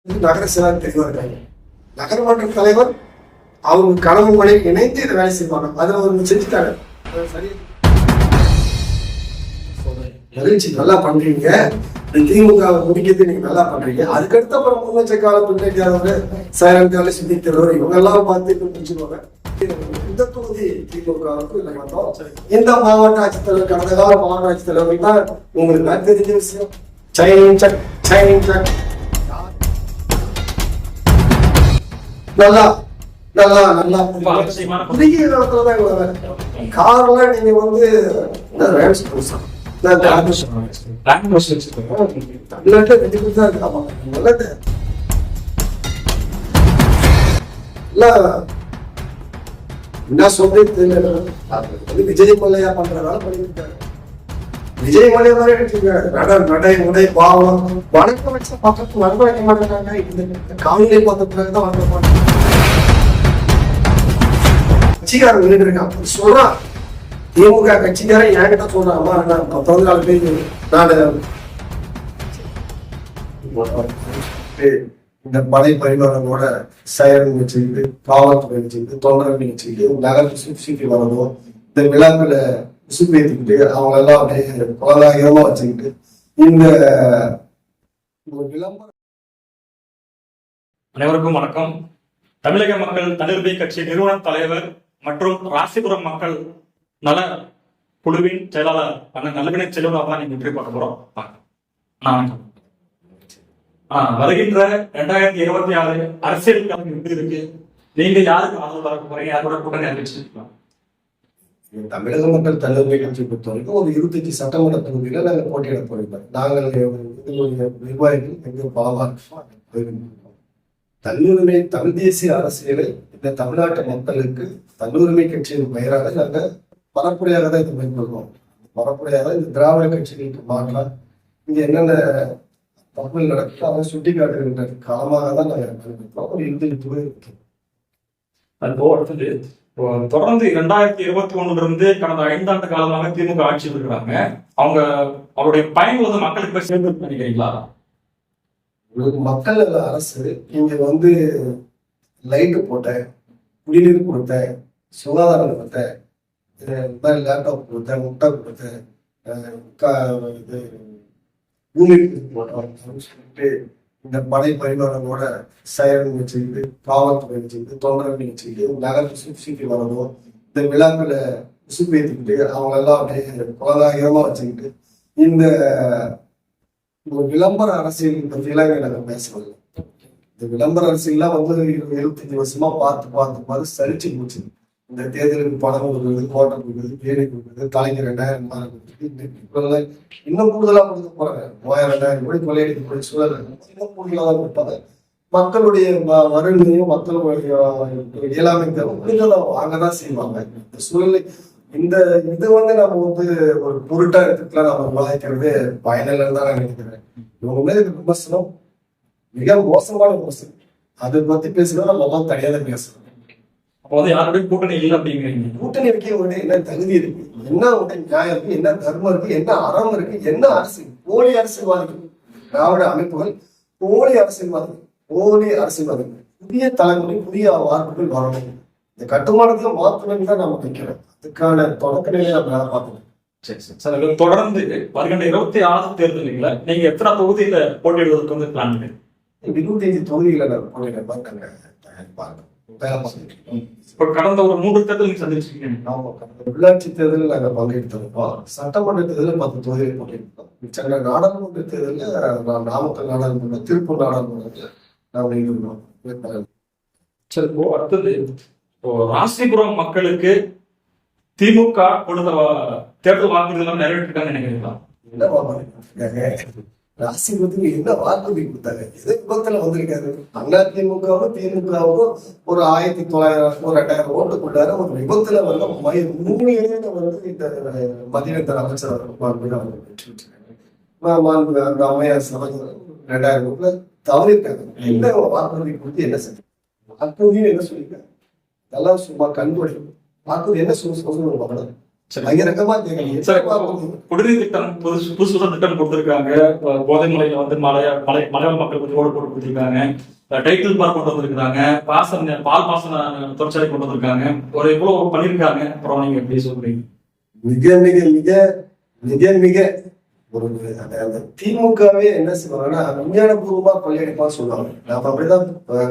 நகர செயலாளர் தெளிவாக இருக்காங்க. நகரமன்ற தலைவர் அவங்க கனவு மனை இணைந்து இதை வேலை செய்வாங்க. அதில் ஒரு செஞ்சுட்டாங்க. மகிழ்ச்சி, நல்லா பண்றீங்க. திமுக முடிக்கிறது நீங்க நல்லா பண்றீங்க. அதுக்கடுத்து அப்புறம் முன்னேற்ற கால பின்னேற்றவர் சைலண்ட் கால சிந்தித்தவர் இவங்க எல்லாம் பார்த்து முடிச்சுருவாங்க. இந்த தொகுதி திமுகவுக்கு இல்லை வந்தோம். இந்த மாவட்ட ஆட்சித்தலைவர் கடந்த கால மாவட்ட ஆட்சித்தலைவர் தான் உங்களுக்கு தெரிஞ்ச விஷயம். நல்லா நல்லா நல்லா குறுகிய காலத்துலதான் காரெல்லாம் நீங்க வந்து என்ன சொல்றது தெரியல. விஜய் மல்லையா பண்றதால பண்ணிருக்காரு. விஜய் மல்லையா தான் நடை உடை பாவம் வணக்கம் வச்ச பக்கத்து வணங்க வைக்க மாட்டேங்கிறாங்க. இந்த காலையிலே பார்த்த பிறகுதான் வணங்க மாட்டாங்க. கட்சிக்காரன் நின்றுட்டு இருக்கான் சொல்றான். திமுக கட்சிக்காரன் என்கிட்ட சொல்றான், அம்மா நான் 14 பேர் நான் இந்த படை பரிமாறங்களோட சைரன் வச்சுக்கிட்டு காவல்துறை வச்சுக்கிட்டு தொண்டர்கள் வச்சுக்கிட்டு நகர சுற்றி வரணும். இந்த விழாக்களை உசுப்பேற்றிக்கிட்டு அவங்க எல்லாம் அப்படியே கோலாகரமா வச்சுக்கிட்டு இந்த விளம்பரம். அனைவருக்கும் வணக்கம். தமிழக மக்கள் தன்னிருமை கட்சி நிறுவன தலைவர் மற்றும் ராசிபுரம் மக்கள் நல குழுவின் செயலாளர் அண்ணன் நல்லவினை செல்வராக தான் நீங்க பார்க்க போறோம். வருகின்ற 2026 அரசியல் களம் எப்படி இருக்கு? நீங்க யாருக்கு ஆதரவு தர போறீங்க? யாரோட கூட்டணி அறிவிச்சிருக்கலாம்? தமிழக மக்கள் தன்னிருமை கட்சி பொறுத்த வரைக்கும் ஒரு 25 சட்டமன்ற தொகுதியில நாங்கள் போட்டியிட போயிருந்தோம். நாங்கள் நிர்வாகிகள் எங்க பலமா தன்னுரிமை தமிழ் தேசிய அரசியலை இந்த தமிழ்நாட்டு மக்களுக்கு தன்னுரிமை கட்சியின் பெயராக நாங்கள் பரப்புரையாக தான் இதை மேற்கொள்வோம். பரப்புரையாக இந்த திராவிட கட்சிகளுக்கு மாற்றம் இங்க என்னென்ன தகவல் நடக்குது அதை சுட்டி காட்டுகின்ற காலமாக தான் நாங்கள் மேற்கொள்வோம். ஒரு 25 இருக்கு. தொடர்ந்து 2021 இருந்து கடந்த 5 ஆண்டு காலமாக திமுக ஆட்சி இருக்கிறாங்க. அவருடைய பயன்கள் வந்து மக்களுக்கு போய் சேர்ந்து நினைக்கிறீங்களா? மக்கள் அரசு இங்க வந்து லைட்டு போட்டேன், குடிநீர் கொடுத்தேன், சுகாதாரம் கொடுத்தேன், லேப்டாப் கொடுத்தேன், முட்டை கொடுத்தேன், பூமி போட்டோம் சொல்லிட்டு இந்த படை பரிமாறங்களோட சைரன் வச்சுக்கிட்டு காவல்துறை வச்சுக்கிட்டு தொண்டர்கள் வச்சுக்கிட்டு நகர சுற்றி வரணும். இந்த விழாக்களை உசுப்பேற்றிக்கிட்டு அவங்க எல்லாம் அப்படியே கோலாகரமா வச்சுக்கிட்டு இந்த விளம்பர அரசியல் பற்றியெல்லாம் நாங்கள் பேசுறது. இந்த விளம்பர அரசியல்லாம் வந்து 25 வருஷமா பார்த்து சரிச்சு போச்சு. இந்த தேர்தலுக்கு பணம் கொடுக்குறது, கோட்டை கொடுக்குறது, பேரை கொடுக்குறது, தலைக்கு 2000 மாதம் கொடுக்குறது, இன்னும் கூடுதலா கொடுக்க போறாங்க. 2000 கோடி கொள்ளையடிக்கக்கூடிய சூழல் இன்னும் கூடுதலா தான் கொடுப்பாங்க. மக்களுடைய வறுமையும் மக்களுடைய இயலாமை வாங்கதான் செய்வாங்க. இந்த சூழலை இந்த இது வந்து நம்ம வந்து ஒரு பொருட்டா எடுத்துக்கலாம் நம்ம விவாதிக்கிறது பயனில்லைன்னு தான் நான் நினைக்கிறேன். இவங்க மேல விமர்சனம் மிக மோசமான விமர்சனம். அதை பத்தி பேசுறதா நம்ம தனியாக பேசணும். அப்போ வந்து யாருடைய கூட்டணி இல்லை அப்படிங்கிறீங்க? கூட்டணி இருக்க என்ன தகுதி இருக்கு, என்ன நியாயம் இருக்கு, என்ன தர்மம் இருக்கு, என்ன அறம் இருக்கு, என்ன அரசியல் போலி அரசியல்வாதிகள், திராவிட அமைப்புகள் போலி அரசியல்வாதிகள், புதிய தலைமுறை புதிய வார்ப்புகள் வரணும். இந்த கட்டுமானத்துல மாற்றணும் தான் நம்ம வைக்கிறோம். அதுக்கான தொடக்க நிலையை நம்ம வேலை பார்க்கணும். சரி, தொடர்ந்து வருகின்ற 26 தேர்தலில் நீங்க எத்தனை தொகுதியில போட்டியிடுவதற்கு வந்து பிளான் பண்ணி? 25 தொகுதிகளை நான் போட்டியிட இப்ப கடந்த ஒரு 3 தேர்தல் நீங்க சந்திச்சிருக்கீங்க. உள்ளாட்சி தேர்தலில் நாங்க பங்கெடுத்திருக்கோம். சட்டமன்ற தேர்தலில் 10 தொகுதியில் போட்டியிருக்கோம். சென்னை நாடாளுமன்ற தேர்தலில் நாமக்கல் நாடாளுமன்றம், திருப்பூர் நாடாளுமன்றத்தில் நாங்கள் ஈடுபடுவோம். சரி, இப்போ அடுத்தது ராசிபுரம் மக்களுக்கு திமுக கொடுத்த தேர்தல் வாக்குறுதிகள் நிறைவேற்றிருக்காங்க நினைக்கிறீங்களா? என்ன வாக்குறுதி? ராசிபுரத்துக்கு என்ன வாக்குறுதி கொடுத்தாங்க? எது விபத்துல வந்திருக்காரு? அதிமுகவும் திமுகவும் ஒரு 1900 2000 ஓட்டு கொண்டாரு. ஒரு விபத்துல வந்து 3 இளைஞர்கள் வந்து இந்த மதியத்தர அமைச்சர் அந்த அம்மையார் சபை 2000 ஓட்டுல தவறிருக்காங்க. என்ன வாக்குறுதி கொடுத்து என்ன செஞ்சு வாக்குறுதியும் என்ன சொல்லியிருக்காங்க? இதெல்லாம் சும்மா கண்படி வாக்குறுதி என்ன சொல்லணும். சரி. பகிரங்கமா சார், கேட்கணும். குடிநீர் திட்டம் புதுசு திட்டம் கொடுத்திருக்காங்க. கோதைமலையில வந்து மலையாள மக்கள் கொஞ்சம் ரோடு போட்டு கொடுத்திருக்காங்க. டைட்டில் பார்க் கொண்டு வந்திருக்காங்க. பால் பாசன தொழிற்சாலை கொண்டு வந்திருக்காங்க. ஒரு இவ்வளவு பண்ணிருக்காங்க. அப்புறம் நீங்க எப்படி சொல்றீங்க? மிக மிக மிக மிக மிக ஒரு அந்த திமுகவே என்ன செய்வாங்கன்னா விஞ்ஞானபூர்வமா கொள்ளையடிப்பா சொல்லுவாங்க. நாம அப்படிதான்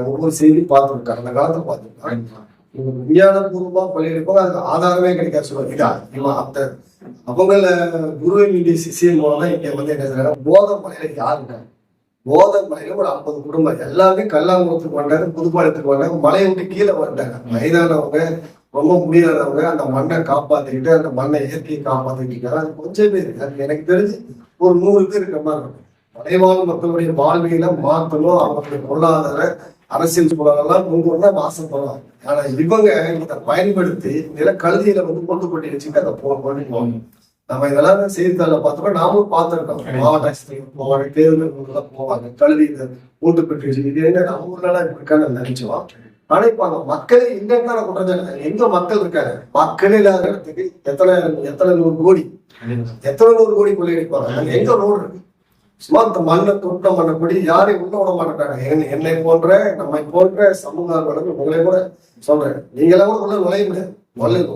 ஒவ்வொரு செய்தி பார்த்துருக்கோம், அந்த காலத்துல பார்த்துருக்கோம். விஞ்ஞானபூர்வமா கொள்ளையடிப்போம், அதுக்கு ஆதாரமே கிடைக்காது சொல்லுவாங்க. இவன் அந்த அவங்கள குரு மீடிய சிசியம் மூலமா இங்க வந்து என்ன செய்யறாங்க, போதை மலையில யாரு இருக்காங்க, போதை மலையில ஒரு 50 குடும்பம் எல்லாமே கல்லாங்குளத்துக்கு வந்தாங்க, புதுப்பாளையத்துக்கு வந்தாங்க, மலையை விட்டு கீழே வந்துட்டாங்க. வயதானவங்க, ரொம்ப முடியாதவங்க அந்த மண்ணை காப்பாத்திக்கிட்டு அந்த மண்ணை இயற்கையை காப்பாத்திட்டு இருக்காங்க. அது கொஞ்சம் பேர், அது எனக்கு தெரிஞ்சு ஒரு 100 பேர் இருக்க மாதிரி இருக்கும். மலைவாழ் மக்களுடைய வாழ்வியல மாற்றணும், அவங்களுடைய பொருளாதார அரசியல் சூழலெல்லாம் முன்கொண்டு ஆசைப்படுவாங்க. ஆனா இவங்க இதை பயன்படுத்தி நிலக்கல்வியில வந்து கொண்டு போட்டி வச்சுட்டு அதை போவாங்க. நம்ம இதெல்லாம் செய்தித்தாள பார்த்தோம்னா நாமளும் பார்த்துருக்கோம். மாவட்ட ஆட்சியர் போவாங்க, தேர்தல் போவாங்க, கல்வி ஓட்டு பெற்று வச்சு இது என்ன நம்ம ஊர்ல இருக்கான்னு நினைச்சோம். ஆனா இப்ப அங்க மக்களே இல்லைன்னு தான் குற்றச்சாட்டு. எங்க மக்கள் இருக்காங்க, மக்களே இல்லாத இடத்துக்கு எத்தனை 100 கோடி கொள்ளையடிப்பாங்க. அங்க எங்க ரோடு இருக்கு? சும்மா இந்த மண்ணை துட்டம் பண்ணக்கூடிய யாரையும் உள்ள விட மாட்டாங்க. என்னை போன்ற நம்மை போன்ற சமூக ஆர்வலர்கள் உங்களை கூட சொல்றேன், நீங்களாம் கூட உள்ள நுழைய முடியாது.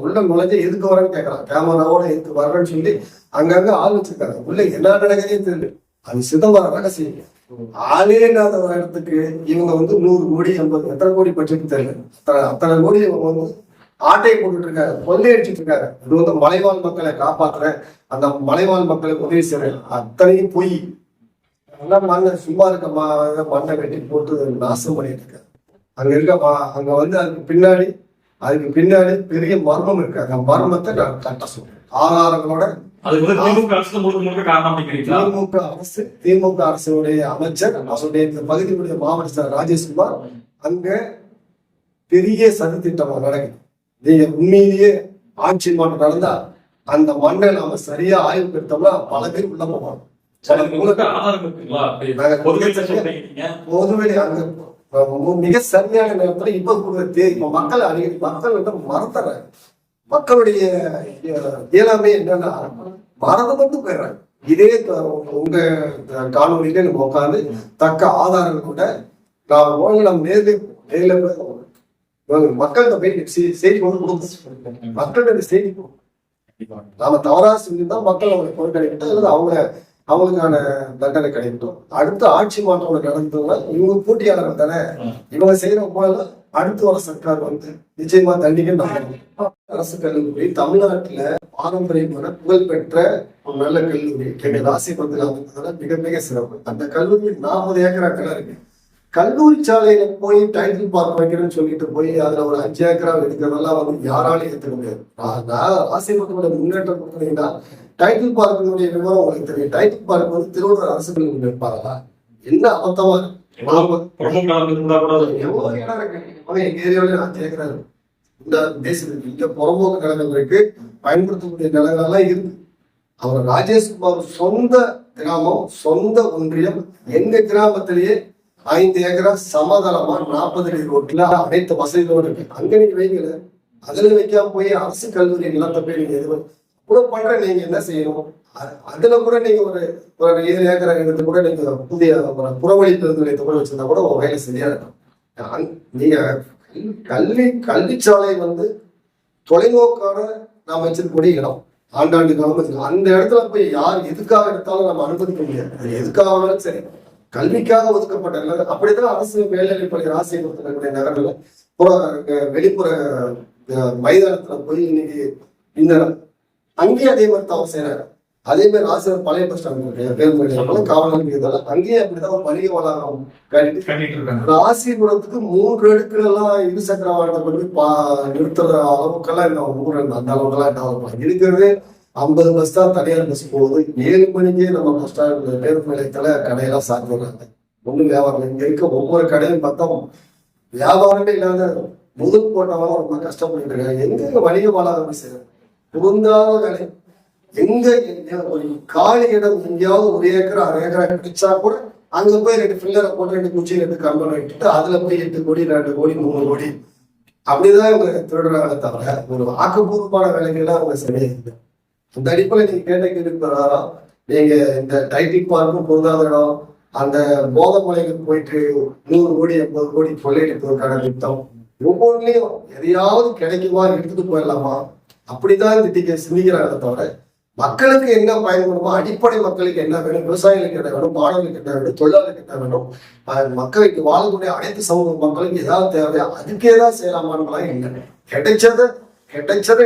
உள்ள நுழைஞ்ச எதுக்கு வரேன்னு கேட்கலாம், கேமராவோட எதுக்கு வர்றேன்னு சொல்லி அங்கங்க ஆள் வச்சிருக்காங்க. உள்ள என்ன நடக்குதே தெரியல. அது சிதம்பரம் ரகசியம். ஆளே இல்லாத ஒரு இடத்துக்கு இவங்க வந்து 100 கோடி 80 எத்தனை கோடி பட்ஜெட் தெரியல, அத்தனை கோடி இவங்க வந்து ஆட்டையை போட்டுட்டு இருக்காரு, கொள்ளையடிச்சிட்டு இருக்காரு. இது வந்து மலைவாழ் மக்களை காப்பாத்துறேன், அந்த மலைவாழ் மக்களுக்கு உதவி செய்யறேன், அத்தனையும் பொய். மண்ணை சும்மா இருக்க மண்ணை வெட்டி போட்டு நாசம் பண்ணிட்டு இருக்காரு. அங்க வந்து அதுக்கு பின்னாடி பெரிய மர்மம் இருக்கு. அந்த மர்மத்தை நான் கட்ட சொல்றேன் ஆதாரங்களோட. திமுக அரசுடைய அமைச்சர், அவருடைய இந்த பகுதியுடைய மாவட்ட செயலர் ராஜேஷ்குமார், அங்க பெரிய சதி திட்டம் நடக்குது. நீங்க உண்மையிலேயே ஆட்சி மாற்றம் நடந்தா அந்த மண்ணை நாம சரியா ஆய்வு எடுத்தோம்னா பல பேர் உள்ள போவாங்க. பொதுவெளி அங்க மிக சரியான நேரத்துல இப்ப மக்கள் வந்து மறந்துடுறாங்க. மக்களுடைய இயலாமே என்னன்னா மறந்து மட்டும் போயிடுறாங்க. இதே உங்க காணொலியில நம்ம உட்காந்து தக்க ஆதாரங்களோட நம்ம நேரில் மக்கள்கிட்ட போய் செய்தி கொண்டு கொடுக்கும். மக்கள்கிட்ட செய்தி நாம தவறா செஞ்சுதான் மக்கள் அவங்களை பொறுக்கணிக்கிட்டோம், அல்லது அவங்களுக்கான தண்டனை கிடைக்கட்டும். அடுத்த ஆட்சி மாற்றம் நடந்ததுன்னா இவங்க போட்டியாளர்கள் தானே, இவங்க செய்யற போல அடுத்து வர சர்க்கார் வந்து நிச்சயமா தண்டிக்க. அரசு கல்லூரி தமிழ்நாட்டுல பாரம்பரியமான புகழ்பெற்ற ஒரு நல்ல கல்லூரி எங்க ராசிபுரத்தில் அமைந்ததுல மிக மிக சிறப்பு. அந்த கல்லூரி 40 ஏக்கராக்கள் இருக்கு. கல்லூரி சாலையில போய் டைட்டில் பார்க் வைக்கிறேன்னு சொல்லிட்டு போய் அதுல ஒரு 5 ஏக்கரா எடுக்கிறதெல்லாம் வந்து யாராலையும் ஏற்றுக்க முடியாது. ராசிபுரத்தோட முன்னேற்றம் கொடுத்தீங்கன்னா டைட்டில் பார்க்கினுடைய விவரம் உங்களுக்கு தெரியும். டைட்டில் பார்க் வந்து திருவள்ளூர் அரசு கல்லூரி வைப்பாங்களா? என்ன அபத்தமா இருக்கு. எவ்வளவு இடம் இருக்கு எங்க ஏரியாவில நான் கேட்கிறேன். இந்த தேசத்துக்கு இங்க புறம்போக்கு நிலங்கள் இருக்கு, பயன்படுத்தக்கூடிய நிலங்கள்லாம் இருக்கு. அவர் ராஜேஷ்குமார் சொந்த கிராமம், சொந்த ஒன்றியம், எங்க கிராமத்திலேயே 5 ஏக்கரா சமதளமா 40 அடி ரோட்ல அனைத்து வசதிகளோடு இருக்கு. அங்க நீங்க வைக்கல, அதுல வைக்காம போய் அரசு கல்லூரி நிலத்தை போய் நீங்க எது கூட பண்ற, நீங்க என்ன செய்யணும்? அதுல கூட நீங்க ஒரு 7 ஏக்கரா எடுத்து கூட நீங்க புதிய புறவழி பேருந்து நிலையத்தை கூட வச்சிருந்தா கூட உங்க வேலை சரியா இருக்கும். நீங்க கல்விச்சாலை வந்து தொலைநோக்கான நாம் வச்சிருக்கக்கூடிய இடம், ஆண்டாண்டு காலம் வச்சிருக்கோம். அந்த இடத்துல போய் யார் எதுக்காக எடுத்தாலும் நம்ம அனுமதிக்க முடியாது. அது எதுக்காக சரி, கல்விக்காக ஒதுக்கப்பட்ட அப்படித்தான் அரசு மேல்நிலைப்பள்ளி ராசிபுரத்தில் நகர்ல வெளிப்புற மைதானத்துல போய் இன்னைக்கு இந்த அங்கேயே அதே மாதிரி தவறு செய்யறாங்க. அதே மாதிரி ராசிபுரம் பழைய பஸ் ஸ்டாண்ட் பேருந்து காவல் அங்கேயே அப்படிதான் வணிக வளாகம் கட்டிட்டு இருக்காங்க. ராசிபுரத்துக்கு 3 அடுக்குல எல்லாம் இருசக்கர வாகனத்தை கொண்டு நிறுத்துற அளவுக்கெல்லாம் இந்த ஊர் அந்த அளவுக்கெல்லாம் டெவலப் இருக்கிறது. 50 பஸ் தான் தனியார் பஸ் போகுது. 7 மணிக்கே நம்ம பஸ் ஸ்டாண்ட் பேருந்து நிலையத்துல கடையெல்லாம் சாப்பிடுறாங்க. ஒண்ணு வியாபாரம் இங்க இருக்க ஒவ்வொரு கடையும் பார்த்தா வியாபாரமே இல்லாத முதல் போட்டவங்க ரொம்ப கஷ்டப்பட்டு இருக்காங்க. எங்க வணிக வளாகம் செய்யறாங்க பொருந்தாத வேலை. எங்க காலி இடம் எங்கேயாவது 1 ஏக்கர் 1/2 ஏக்கரா கிடைச்சா கூட அங்க போய் 2 பில்லரை போட்டு 2 குச்சி 2 கம்பெனி விட்டுட்டு அதுல போய் 8 கோடி 2 கோடி 3 கோடி அப்படிதான் இவங்க திருடுறாங்க தவிர ஒரு ஆக்கப்பூர்வமான வேலைகள்லாம் அவங்க சரியா இல்லை. அந்த அடிப்படையில் நீங்க கேட்ட கேள்வி பிரகாரம் நீங்க இந்த டைட்டில் பார்க்கும் பொருந்தாத இடம், அந்த போதை மலைகளுக்கு போயிட்டு 100 கோடி 80 கோடி கொள்ளையடிப்பதற்கான திட்டம், ஒவ்வொன்றிலையும் எதையாவது கிடைக்குமா எடுத்துட்டு போயிடலாமா அப்படிதான் சிந்திக்கிறாங்க தவிர மக்களுக்கு என்ன பயன்படுமோ, அடிப்படை மக்களுக்கு என்ன வேணும், விவசாயிகளுக்கு என்ன வேணும், மாணவர்களுக்கு என்ன வேணும், தொழிலாளர்களுக்கு என்ன வேணும், மக்களுக்கு வாழக்கூடிய அனைத்து சமூக மக்களுக்கு ஏதாவது தேவையா அதுக்கே தான் செய்யலாமான்லாம் இல்லை. கிடைச்சதை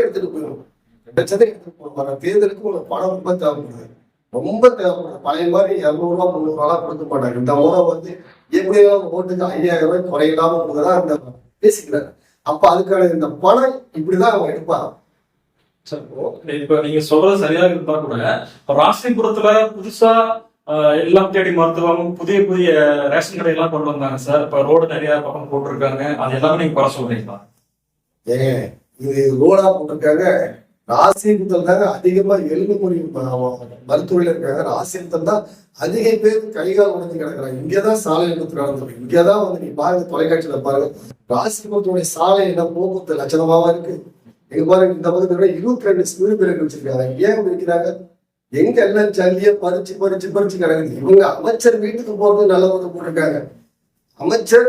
எடுத்துட்டு போயிடும். கிடைச்சதை எடுத்துட்டு போகணும். தேர்தலுக்கு உங்களுக்கு பணம் ரொம்ப தேவைப்படுது, ரொம்ப தேவைப்படுது. பழைய மாதிரி 200 ரூபா 300 ரூபா கொடுக்க மாட்டாங்க. இந்த முறை எப்படியாவது ஓட்டுக்கு 5000 ரூபாய் குறையில்லாம போகுதான் அந்த பேசிக்கிறாரு. அப்ப அதுக்கான இந்த பணம் இப்படிதான் அவங்க எடுப்பாங்க. இப்ப நீங்க சொல்றது சரியா இருந்தா கூட ராசிபுரத்துல புதுசா எல்லாம் தேடி மருத்துவம் புதிய புதிய ரேஷன் கடை எல்லாம் கொண்டு வந்தாங்க சார். இப்ப ரோடு நிறைய பக்கம் போட்டிருக்காங்க, அது எல்லாமே நீங்க குறை சொல்றீங்களா? இது ரோடா போட்டிருக்காங்க. ராசிபுரத்தில் தாங்க அதிகமா எலும்புமுறை மருத்துவர்கள் இருக்காங்க. ராசிபுரத்தில் தான் அதிக பேர் கைகால் உடஞ்சு கிடக்குறாங்க. இங்கதான் சாலை விபத்து நடந்துருக்கு. இங்கதான் நீ பாருங்க, தொலைக்காட்சியில பாருங்க, ராசிபுரத்துடைய சாலை என்ன போக்குவரத்து லட்சணமாவா இருக்கு. எங்க பாருங்க, இந்த பக்கத்துல 22 ஸ்பீடு பிரேக் வச்சிருக்காங்க. ஏன் வைக்கிறாங்க? எங்க எல்லாம் ஜல்லிய பறிச்சு கிடக்குது. இவங்க அமைச்சர் வீட்டுக்கு போறது நல்லவங்க போட்டிருக்காங்க. அமைச்சர்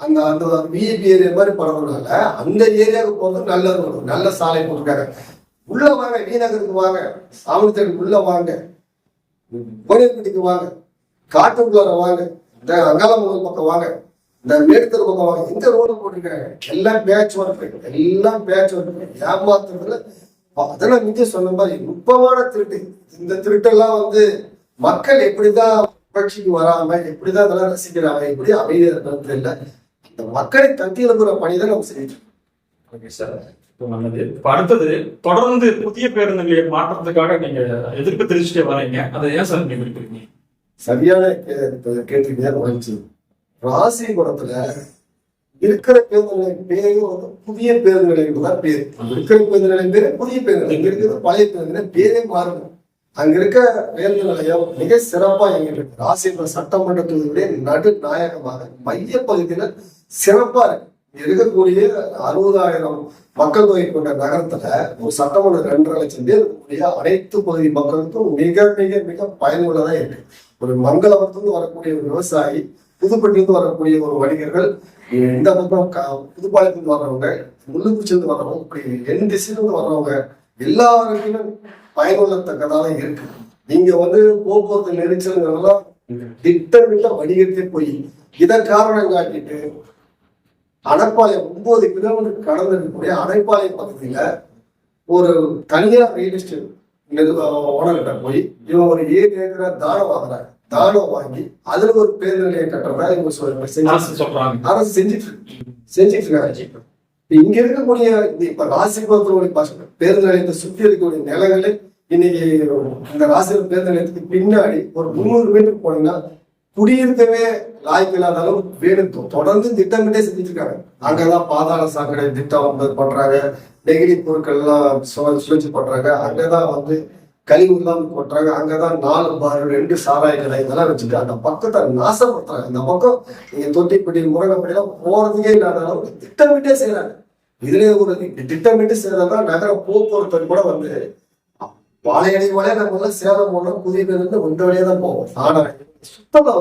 அந்த அந்த விஐபி ஏரியா மாதிரி பரவனால அந்த ஏரியாவுக்கு போறது நல்லது, நல்ல சாலை போட்டிருக்காங்க. உள்ள வாங்க, வீநகருக்கு வாங்க, சாமித்தேடுக்கு உள்ள வாங்க, கோயில்பட்டிக்கு வாங்க, காட்டுக்குள்ளார வாங்க, இந்த அங்காளமங்கல் பக்கம் வாங்க, இந்த மேற்கர் பக்கம் வாங்க, எங்க ரோடு போட்டிருக்காங்க. எல்லாம் பேட்ச் ஒர்க், எல்லாம் பேட்ச் ஒர்க். ஏமாத்துறதுல அதெல்லாம் நீங்க சொன்ன மாதிரி நுட்பமான திருட்டு. இந்த திருட்டெல்லாம் மக்கள் எப்படிதான் புரட்சிக்கு வராம எப்படிதான் அதெல்லாம் ரசிக்கிறாங்க, எப்படி அமைதியா இருக்கான்னு தெரியல. இந்த மக்களை தட்டி எழுப்புற பணிதான் நம்ம செஞ்சுட்டு இருக்கோம். நல்லது. இப்ப அடுத்தது தொடர்ந்து புதிய பேருந்து நிலையம் மாற்றத்துக்காக நீங்க எதிர்ப்பு தெரிவிச்சுட்டே வரீங்க, அதை ஏன் சார் நீங்க விரும்புறீங்க? சரியான கேள்வி. ராசிபுரத்துல இருக்கிற பேருந்து நிலையம் பேரும் புதிய பேருந்து நிலையம் தான் பேரு. இருக்கிற பேருந்து நிலையம் பேரு புதிய பேருந்து நிலையம், இருக்கிற பழைய பேருந்து நிலையம் பேரே மாறும். அங்க இருக்க பேருந்து நிலையம் மிக சிறப்பா இருக்கு. ராசிபுரம் சட்டமன்ற தொகுதியுடைய நடுநாயகமாக மைய பகுதியில சிறப்பா இருக்கு. இருக்கக்கூடிய 60,000 மக்கள் தொகை கொண்ட நகரத்துல ஒரு சட்டமன்ற 2.5 லட்சம் பேர் இருக்கக்கூடிய அனைத்து பகுதி மக்களுக்கும் மிக மிக மிக பயனுள்ளதா இருக்கு. ஒரு மங்களபுரத்துலேருந்து வரக்கூடிய ஒரு விவசாயி, புதுப்பட்டிலிருந்து வரக்கூடிய ஒரு வணிகர்கள், இந்த பக்கம் புதுப்பாளையத்திலிருந்து வர்றவங்க, முள்ளுக்குச்சிலிருந்து வர்றவங்க, இப்படி என் திசையிலிருந்து வர்றவங்க எல்லாருக்கும் பயனுள்ளத்தக்கதாக இருக்கு. நீங்க போக்குவரத்து நெரிசல்களெல்லாம் திட்டமிட்ட வணிகத்தை போய் இதை காரணம் காட்டிட்டு அணைப்பாளையம் 9 கிலோமீட்டர் கடந்து இருக்கக்கூடிய அணைப்பாளையம் பகுதியில ஒரு தனியார் ரியல் எஸ்டேட் ஓனர்கிட்ட போய் இவன் ஒரு 7 ஏக்கரா தானம் வாங்குறாங்க. தானம் வாங்கி அதுல ஒரு பேருந்து நிலையம் கட்டுறதா இவங்க சொல்றாங்க. அரசு செஞ்சிட்டு இருக்காங்க. இங்க இருக்கக்கூடிய இப்ப ராசிபுரத்துடைய பேருந்து நிலையத்தை சுற்றி இருக்கக்கூடிய நிலங்களை இன்னைக்கு இந்த ராசிபுரம் பேருந்து நிலையத்துக்கு பின்னாடி ஒரு 300 மீட்டர் போனீங்கன்னா குடியிருக்கவே லாய்க்கு இல்லாத அளவு வீடு தொடர்ந்து திட்டமிட்டே செஞ்சுட்டு இருக்காங்க. அங்கதான் பாதாள சாக்கடை திட்டம் பண்றாங்க, நெகிழி பொருட்கள் எல்லாம் சுழற்சி பண்றாங்க, அங்கதான் கழிவு எல்லாம் கொட்டுறாங்க, அங்கதான் 4 பார் 2 சாராய கடை இதெல்லாம் வச்சுட்டு அந்த பக்கத்தை நாசப்படுத்துறாங்க. இந்த பக்கம் நீங்க தொட்டிப்பட்டி முருங்கப்படி எல்லாம் போறதுக்கே இல்லாத அளவுக்கு திட்டமிட்டே செய்யறாங்க. இதுல ஒரு திட்டமிட்டு செய்யறதுதான் நகர போக்குவரத்து கூட வாழையடி வழியா நம்ம சேலம் போனோம், புதிய பேருந்து ஒன்று வழியா தான் போவோம். ஆனா சுத்தமா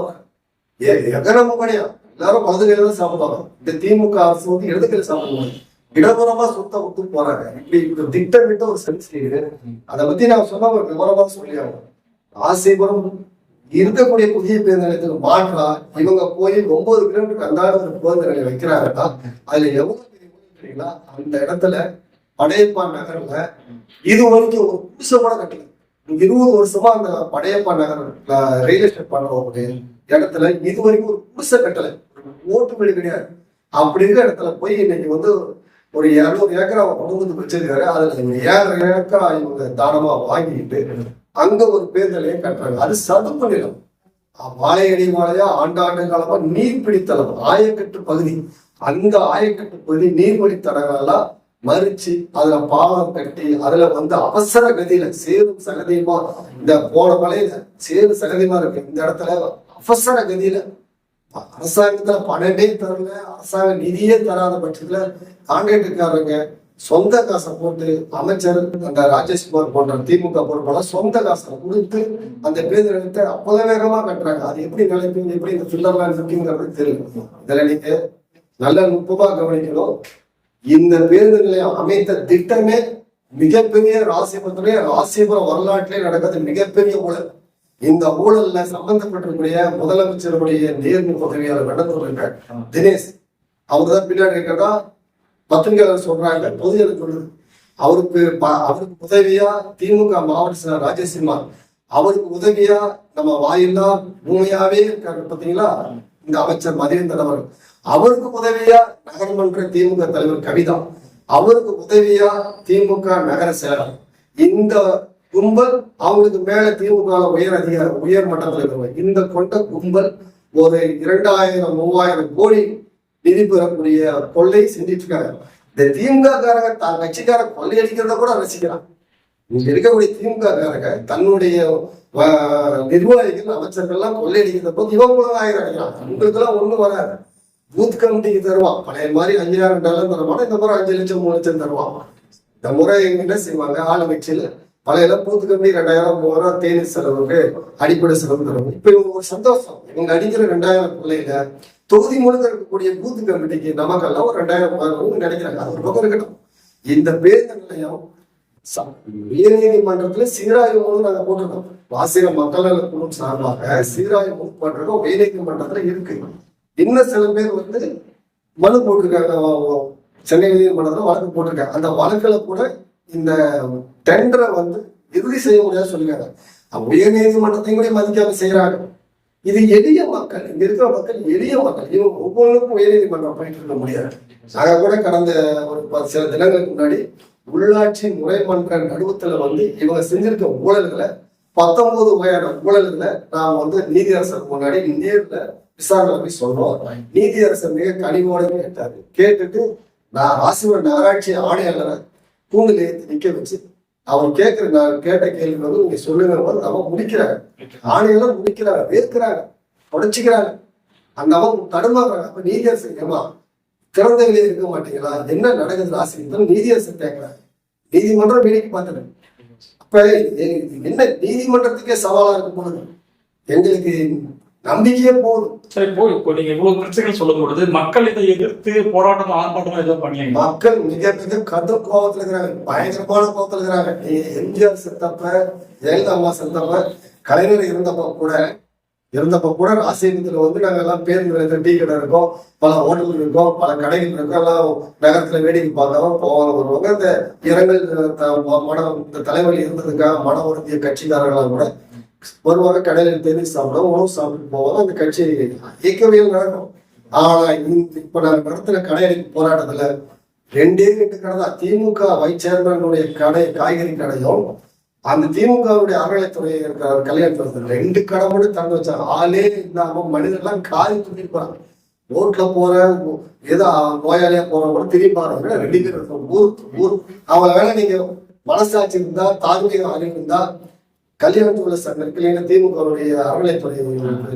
எகனம பணியா எல்லாரும் மதுரையில தான் சாப்பிடுவாங்க. இந்த திமுக அரசு இடதுக்கையில சாப்பிடுவாங்க, இடதுபுறமா சுத்த விட்டு போறாங்க. இப்படி திட்டமிட்ட ஒரு சென்ஸ் செய்யுது. அதை பத்தி நான் சொன்ன ஒரு விவரமா சொல்லி ஆகும். ராசிபுரம் இருக்கக்கூடிய புதிய பேருந்து நிலையத்துக்கு மாற்றா இவங்க போய் 9 கிலோமீட்டர் அந்தாடு ஒரு பேருந்து நிலையம் வைக்கிறாங்கன்னா அதுல எவ்வளவு தெரியுங்களா? அந்த இடத்துல படையப்பா நகர்ல இது வரைக்கும் ஒரு புதுசமான கட்டல 20 வருஷமா அந்த படையப்பா நகர் ரயில் எஸ்டேட் பண்ணக்கூடிய இடத்துல இது வரைக்கும் ஒரு புதுச கட்டலை, ஓட்டு வீடு கிடையாது. அப்படி இருக்கிற இடத்துல போய் இன்னைக்கு ஒரு 200 ஏக்கரா கொண்டு வச்சிருக்காரு. அதுல 7 ஏக்கரா இவங்க தானமா வாங்கிட்டு அங்க ஒரு பேருந்து நிலையம் கட்டுறாங்க. அது சதுப்பு நிலம், வாழையடி வாழையா ஆண்டாண்டு காலமா நீர்பிடித்தளம் ஆயக்கட்டு பகுதி. அந்த ஆயக்கட்டு பகுதி நீர்வழி தடங்கள்லாம் மறிச்சு அதுல பாலம் கட்டி அதுல அவசர கதியில சேரும் சகதியமா இந்த போன மலையில சேரு சகதியமா இருக்கு. இந்த இடத்துல அவசர கதியில அரசாங்கத்துல பணமே தரல, அரசாங்க நிதியே தராத பட்சத்துல கான்ட்ராக்டுக்காரங்க சொந்த காசை போட்டு அமைச்சர் அந்த ராஜேஷ்குமார் போன்ற திமுக பொறுப்பாளர் சொந்த காசை கொடுத்து அந்த பேருந்து நிலையத்தை அப்பதான் வேகமா கட்டுறாங்க. அது எப்படி நிலைப்பீங்க, எப்படி இந்த ஃபில்லர்லாம் இருக்குங்கிறது தெரியல. இதுல நீங்க நல்ல நுட்பமா கவனிக்கணும். இந்த பேருந்து நிலையம் அமைத்த திட்டமே மிகப்பெரிய ராசிபுரம் வரலாற்றிலே நடக்கிறது மிகப்பெரிய ஊழல். இந்த ஊழல்ல சம்பந்தப்பட்டிருக்கூடிய முதலமைச்சருடைய நேர்முக உதவியாளர் நடந்துள்ள தினேஷ், அவர் தான் பின்னாடி இருக்கிறதா பத்திரிகையாளர் சொல்றாங்க, பொதுஜன சொல்லுது. அவருக்கு உதவியா திமுக மாவட்ட செயலர் ராஜேஷ்குமார், அவருக்கு உதவியா நம்ம வாயில்லா பூமியாவே இருக்காரு பாத்தீங்களா இந்த அமைச்சர் மதிவேந்தன் அவர், அவருக்கு உதவியா நகர்மன்ற திமுக தலைவர் கவிதா, அவருக்கு உதவியா திமுக நகர செயலர். இந்த கும்பல் அவங்களுக்கு மேல திமுக உயர் மட்டத்தில் இருக்கிறவங்க. இந்த கொண்ட கும்பல் ஒரு 2000-3000 கோடி நிதி பெறக்கூடிய கொள்ளை செஞ்சிட்டு இருக்காங்க. இந்த திமுக காரங்க தான் கட்சிக்கார கொள்ளையடிக்கிறத கூட ரசிக்கிறான். இங்க இருக்கக்கூடிய திமுக காரங்க தன்னுடைய நிர்வாகிகள் அமைச்சர்கள்லாம் கொள்ளையடிக்கிறத போது இவங்களும் ஆயிரம் உங்களுக்கு எல்லாம் ஒண்ணும் வராது. பூத் கமிட்டிக்கு தருவான், பழைய மாதிரி $5000 தருவான், இந்த முறை 5 லட்சம் 3 லட்சம் தருவான். இந்த முறை என்ன செய்வாங்க, ஆளுங்கட்சியில பழைய பூத் கமிட்டி 2000-3000 தேநீர் செலவுக்கு அடிப்படை செலவு தருவாங்க. இப்ப இவங்க ஒரு சந்தோஷம், இவங்க அடிக்கிற 2000 பிள்ளைல தொகுதி முழுக்க இருக்கக்கூடிய பூத் கமிட்டிக்கு நமக்கெல்லாம் ஒரு 2000 நினைக்கிறாங்க. அது ஒரு பக்கம் இருக்கட்டும். இந்த பேருந்து நிலையம் உயர் நீதிமன்றத்துல சீராய்வு நாங்க போட்டிருக்கோம். வாசிக மக்கள் நல குழு சார்பாக சீராய்வு பண்றோம். உயர் நீதிமன்றத்துல இருக்கு. இன்னும் சில பேர் மனு போட்டிருக்காங்க, சென்னை நீதிமன்றத்துல வழக்கு போட்டிருக்காங்க. அந்த வழக்குல கூட இந்த டெண்டரை இறுதி செய்ய முடியாது சொல்லிருக்காங்க. உயர் நீதிமன்றத்தையும் கூட மதிக்காம செய்யறாங்க. இது எளிய மக்கள், இங்க இருக்கிற மக்கள் எளிய மக்கள். இவங்க ஒவ்வொன்றுக்கும் உயர் நீதிமன்றம் போயிட்டு இருக்க முடியாது. நாங்க கூட கடந்த ஒரு சில தினங்களுக்கு முன்னாடி உள்ளாட்சி முறைமன்ற நடுவத்துல இவங்க செஞ்சிருக்க ஊழல்களை 19 வகையான ஊழல்களை நாம் நீதியரசர் முன்னாடி நேர்ல விசாரணை போய் சொல்றோம். நீதியரசர் மிக கனிவோட கேட்டாரு. கேட்டுட்டு நான் ராசிபுரம் நகராட்சி ஆணையாளரை கூண்டில் ஏற்றி நிக்க வச்சு அவன் நான் கேட்ட கேள்வி நீங்க சொல்லுங்க அவன் முடிக்கிறாங்க. ஆணையெல்லாம் முடிக்கிறாங்க, வேர்க்கிறாங்க, உடைச்சிக்கிறாங்க. அந்த அவன் தடுமாறுறாங்க. அப்ப நீதியரசர் ஏமா திறந்த வெளியே இருக்க மாட்டீங்களா, என்ன நடக்குது ராசி நீதியரசர் கேட்கிறாங்க. நீதிமன்றம் வேலைக்கு பார்த்துட்டு அப்ப என்ன நீதிமன்றத்துக்கே சவாலா இருக்க போகுது. எங்களுக்கு நம்பிக்கையே போதும். சரி, இப்போ நீங்க இவ்வளவு பிரச்சனைகள் சொல்லும் பொழுது மக்கள் இதை எதிர்த்து போராட்டம் ஆர்ப்பாட்டம் எதுவும் பண்ணீங்க? மக்கள் மிக மிக கடும் கோபத்துல இருக்கிறாங்க, பயங்கரமான கோபத்துல இருக்கிறாங்க. எம்ஜிஆர் செத்தப்ப, ஜெயலலிதா அம்மா செத்தப்ப, கலைஞர் இருந்தப்ப கூட ராசியத்துல நாங்க எல்லாம் பேருந்து நிலையத்துல டீ கடை இருக்கோம், பல ஹோட்டல் இருக்கோம், பல கடைகள் இருக்கும், எல்லாம் நகரத்துல வேடிக்கை பார்க்கவும் போவாங்க வருவாங்க. இந்த இரங்கல் இந்த தலைவலி இருந்ததுக்காக மன உறுதிய கட்சிக்காரர்களாக கூட வருவாங்க. கடையில தேநீர் சாப்பிட உணவு சாப்பிட்டு போவாங்க. அந்த கட்சி இயக்கவியல் நடக்கும். ஆனா இப்ப நாங்க நடத்துற கடையடைப்பு போராட்டத்துல 2 கடை தான். திமுக வைஸ் சேர்மனுடைய கடை, காய்கறி கடையும் அந்த திமுகவுடைய அறநிலைத்துறை இருக்கிற கல்யாணத்துல 2 கடை மட்டும் திறந்து வச்சாங்க. ஆளே இல்லாம மனிதர்லாம் காரி தூக்கிட்டு போறாங்க. ரோட்ல போற ஏதோ நோயாளியா போறவங்க திரும்பி பாருங்க. 2 பேர் ஊர் அவங்கள வேலை நீங்க மனசாட்சி இருந்தா, தார்மீக அறிவு இருந்தா, கல்யாணத்துள்ள சங்கம் இருக்கு இல்லைன்னா திமுகவுடைய அறநிலைத்துறை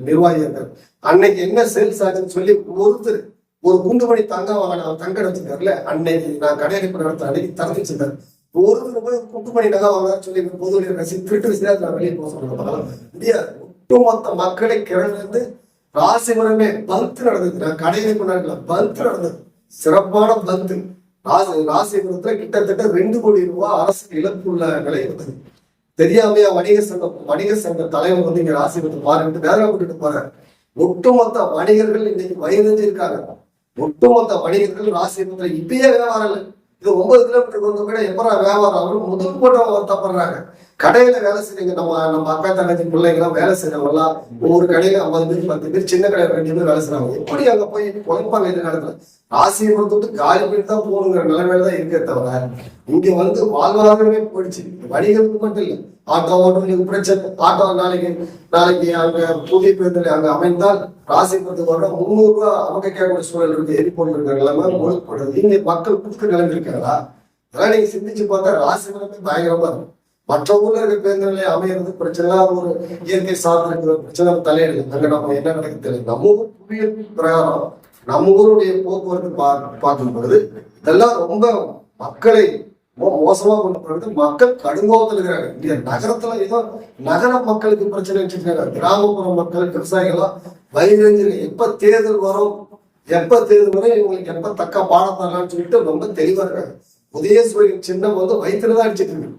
நிர்வாகிகள் அன்னைக்கு என்ன சேல்ஸ் ஆச்சுன்னு சொல்லி ஒருத்தர் ஒரு குண்டுமணி தங்க வச்சிருக்காருல்ல, அன்னைக்கு நான் கடையடைப்பு நடத்த அன்னைக்கு திறந்து வச்சிருக்காரு. ஒருத்தர் போய் குண்டுமணி நகை வாங்க சொல்லி பொது திருட்டு விஷயத்தை வெளியே போக சொல்ல முடியாது. ஒட்டுமொத்த மக்களை கிழந்து ராசிபுரமே பல்த் நடந்தது. நான் கடையடைப்பு நடக்கல, பல்த் நடந்தது, சிறப்பான பல்த். ராசிபுரத்துல கிட்டத்தட்ட 2 கோடி ரூபாய் அரசுக்கு இழப்புள்ள நிலை இருந்தது. தெரியாமையா வணிகர் சங்க தலைவர் இங்க ராசிபுரத்தை பாருங்க வேலை விட்டுட்டு போறாரு. ஒட்டுமொத்த வணிகர்கள் இன்னைக்கு வயதஞ்சிருக்காங்க. ஒட்டுமொத்த வணிகர்கள் ராசிபுரத்துல இப்பயே வியாபாரம் இல்லை. இது 9 கிலோமீட்டருக்கு வந்து கூட எப்பரா வியாபாரம் ஆகும் முதல் போட்டவங்க வருத்தப்படுறாங்க. கடையில வேலை செய்யுங்க, நம்ம அக்கா தங்கச்சி பிள்ளைங்களாம் வேலை செய்யறவங்கலாம் ஒவ்வொரு கடையில 50 பேர் 10 பேர், சின்ன கடையில 2 பேர் வேலை செய்யறாங்க. எப்படி அங்க போய் குழப்பாங்க இந்த காலத்துல? ராசிபுரத்தை விட்டு காலி போயிட்டு தான் போகணுங்கிற நிலைமையில தான் இருக்கே தவிர இங்க வாழ்வாதாரமே போயிடுச்சு. வணிகருக்கு மட்டும் இல்லை, ஆட்டோ ஓட்டுறதுக்கு பிரச்சனை. ஆட்டோ நாளைக்கு அங்க புதிய பேருந்து அங்க அமைந்தால் ராசிபுரத்துக்கு வர 300 ரூபாய் அவங்க கேட்கக்கூடிய சூழல் இருக்கு. எரிபொருள் இருக்கிற நிலைமை ஒழுக்கப்படுறது. இங்க மக்கள் புதுக்க நிலைமை இருக்காங்களா? அதெல்லாம் நீங்க சிந்திச்சு பார்த்தா ராசிபுரமே பயங்கரமா இருக்கும். மற்ற ஊர்ல இருக்க பேருந்து நிலையம் அமையிறது பிரச்சனை, ஒரு இயற்கை சார்ந்து இருக்கிற பிரச்சனை தலையிடல. அங்க நம்ம என்ன நடக்குது தெரியல. நம்ம ஊர் புவியியல் பிரகாரம் நம்ம ஊருடைய போக்குவரத்து பார்க்கும்போது இதெல்லாம் ரொம்ப மக்களை மோசமா கொண்டு போறது. மக்கள் கடுங்கோவத்தில் இருக்கிறாங்க. இங்க நகரத்துல ஏதோ நகர மக்களுக்கு பிரச்சனை வச்சிருக்காங்க. கிராமப்புற மக்கள் விவசாயிகள்லாம் வயிறு எப்ப தேர்தல் வரும் இவங்களுக்கு எப்ப தக்க பாடம் தரலாம்னு சொல்லிட்டு ரொம்ப தெளிவா இருக்காங்க. உதயசூரியன் சின்னம் வந்து வயிற்றுலதான் அடிச்சிட்டு இருக்கு.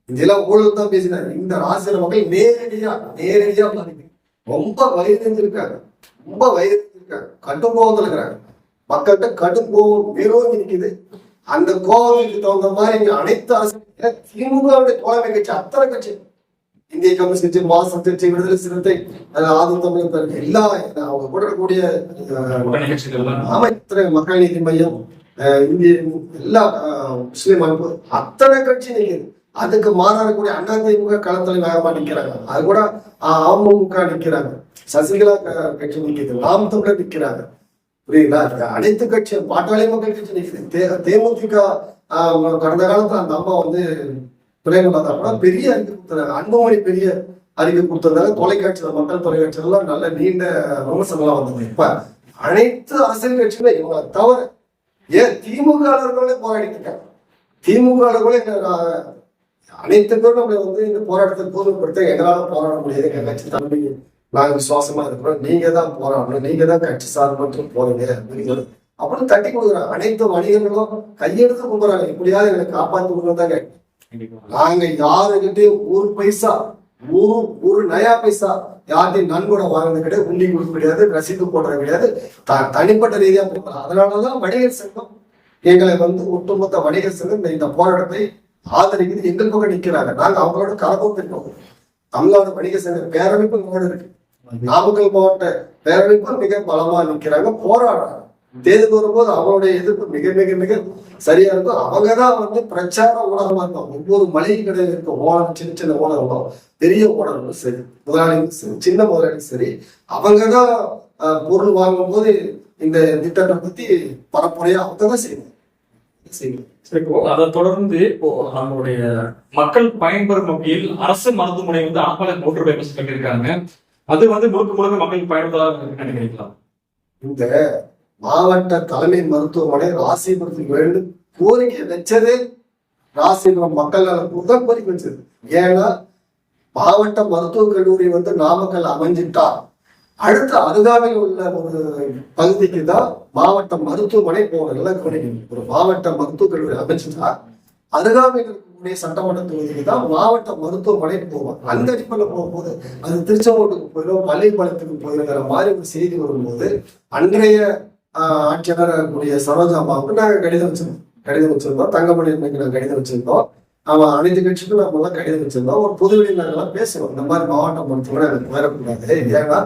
இதெல்லாம் ஊழல் தான் பேசினாங்க. இந்த ராசியில மக்கள் நேரடியா பாதிக்கு ரொம்ப வயிறுஞ்சிருக்காங்க. கடும் கோபத்துல இருக்கிறாங்க. மக்கள்கிட்ட கடும் கோபம் வேரோங்கி நிக்குது. அந்த கோபத்துக்கு தகுந்த மாதிரி இங்க அனைத்து அரசு திமுகவுடைய தோழமை கட்சி அத்தனை கட்சி, இந்திய கம்யூனிஸ்ட் கட்சி, மார்க்சிஸ்ட் கட்சி, விடுதலை சிறுத்தை, ஆதி தமிழர், எல்லா அவங்க கூட இருக்கக்கூடிய மக்கள் நீதி மையம், இந்திய எல்லா முஸ்லிம் அமைப்பு அத்தனை கட்சி நிற்குது. அதுக்கு மாறாடக்கூடிய அதிமுக களத்துல வேகமா நிக்கிறாங்க. அது கூட அமமுக நிக்கிறாங்க, சசிகலா கட்சி நிக்குது, நாம் தமிழர் நிக்கிறாங்க. புரியுங்களா? அனைத்து கட்சி, பாட்டாளி மக்கள் கட்சி நிக்குது. தேமுதிக கடந்த காலத்துல அந்த அம்மா வந்து பிரேமலதா கூட பெரிய அறிக்கை கொடுத்தாங்க. அன்புமணி பெரிய அறிக்கை கொடுத்ததால தொலைக்காட்சியில, மக்கள் தொலைக்காட்சியெல்லாம் நல்ல நீண்ட விமர்சனம்லாம் வந்தது. இப்ப அனைத்து அரசியல் கட்சியுமே இவங்களை தவிர ஏன் திமுகவர்களே போராடிட்டு இருக்காங்க. திமுகவர்களே அனைத்து பேரும் நம்மளை வந்து இந்த போராட்டத்தை பூர்வப்படுத்த எங்களால போராட முடியாது. எங்க கட்சி தம்பி நாங்க விசுவாசமா இருக்கிறோம், நீங்க தான் போராடணும், நீங்க தான் கட்சி சார்பு மட்டும் போறீங்க அப்படின்னு தட்டி கொடுக்குறாங்க. அனைத்து வணிகர்களும் கையெடுத்து கொடுக்குறாங்க. எப்படியாவது எங்களை காப்பாற்றி கொடுத்தாங்க. நாங்க யாருக்கிட்டையும் ஒரு பைசா, ஒரு நயா பைசா யார்ட்டையும் நன்கொடை வாங்கினது கிடையாது, உண்டி கொடுக்க கிடையாது, ரசீது போடுறது கிடையாது. தனிப்பட்ட ரீதியா போடுறோம். அதனாலதான் வணிகர் சங்கம் எங்களை வந்து ஒட்டுமொத்த வணிகர் சங்கம் இந்த போராட்டத்தை ஆதரிக்குது. எங்கள் பக்கம் நிக்கிறாங்க. நாங்க அவங்களோட கலப்போம் இருக்கோம். தமிழ்நாடு வணிக சங்க பேரமைப்பு நம்மளோட இருக்கு. நாமக்கல் மாவட்ட பேரமைப்பு மிக பலமா நிக்கிறாங்க, போராடுறாங்க. தேர்தல் வரும்போது அவங்களுடைய எதிர்ப்பு மிக மிக மிக சரியா இருக்கும். அவங்கதான் வந்து பிரச்சார ஊடகமா இருக்கும். ஒவ்வொரு மளிகை கடையில் இருக்கும் ஓனர், சின்ன சின்ன ஓனர்களும் பெரிய ஓனர்களும் சரி, முதலாளியும் சரி, சின்ன முதலாளியும் சரி, அவங்கதான் பொருள் வாங்கும் போது இந்த திட்டத்தை பத்தி பரப்புரையா அவங்கதான் செய்யணும். அதை தொடர்ந்து இப்போ நம்மளுடைய மக்கள் பயன்பெறும் வகையில் அரசு மருத்துவமனை வந்து ஆப்பாளர் மோட்டர் பைபாஸ் கட்டியிருக்காங்க. அது வந்து முழுக்க மக்களுக்கு பயன்படுவதாக நினைக்கிறீங்களா? இந்த மாவட்ட தலைமை மருத்துவமனை ராசிபுரத்துக்கு வேண்டும் கோரிக்கை வச்சதே ராசிபுரம் மக்கள் தான் கோரிக்கை வச்சது. ஏன்னா மாவட்ட மருத்துவக் கல்லூரி வந்து நாமக்கல் அமைஞ்சிட்டா அடுத்த அருகாமையில் உள்ள ஒரு பகுதிக்கு தான் மாவட்ட மருத்துவமனை போகணும். ஒரு மாவட்ட மருத்துவக் கல்லூரி அமைச்சுட்டா அருகாமையில் இருக்கக்கூடிய சட்டமன்ற தொகுதிக்கு தான் மாவட்ட மருத்துவமனை போவோம். அந்த அடிப்படையில் போகும்போது அது திருச்செங்கோட்டுக்கு போயிடும், பள்ளிப்பாளையத்துக்கு போயிருங்கிற மாதிரி ஒரு செய்தி வரும்போது அன்றைய ஆட்சியாளர் இருக்கக்கூடிய சரோஜா அம்மாவுக்கு நாங்கள் கடிதம் வச்சிருந்தோம். தங்கமணி நாங்கள் கடிதம் வச்சிருந்தோம். அவன் அனைத்து கட்சிக்கும் நம்ம எல்லாம் கடிதம் வச்சிருந்தோம். ஒரு பொதுவெளியில் நாங்கெல்லாம் பேசுவோம், இந்த மாதிரி மாவட்ட மருத்துவமனை எனக்கு வரக்கூடாது. ஏன்னா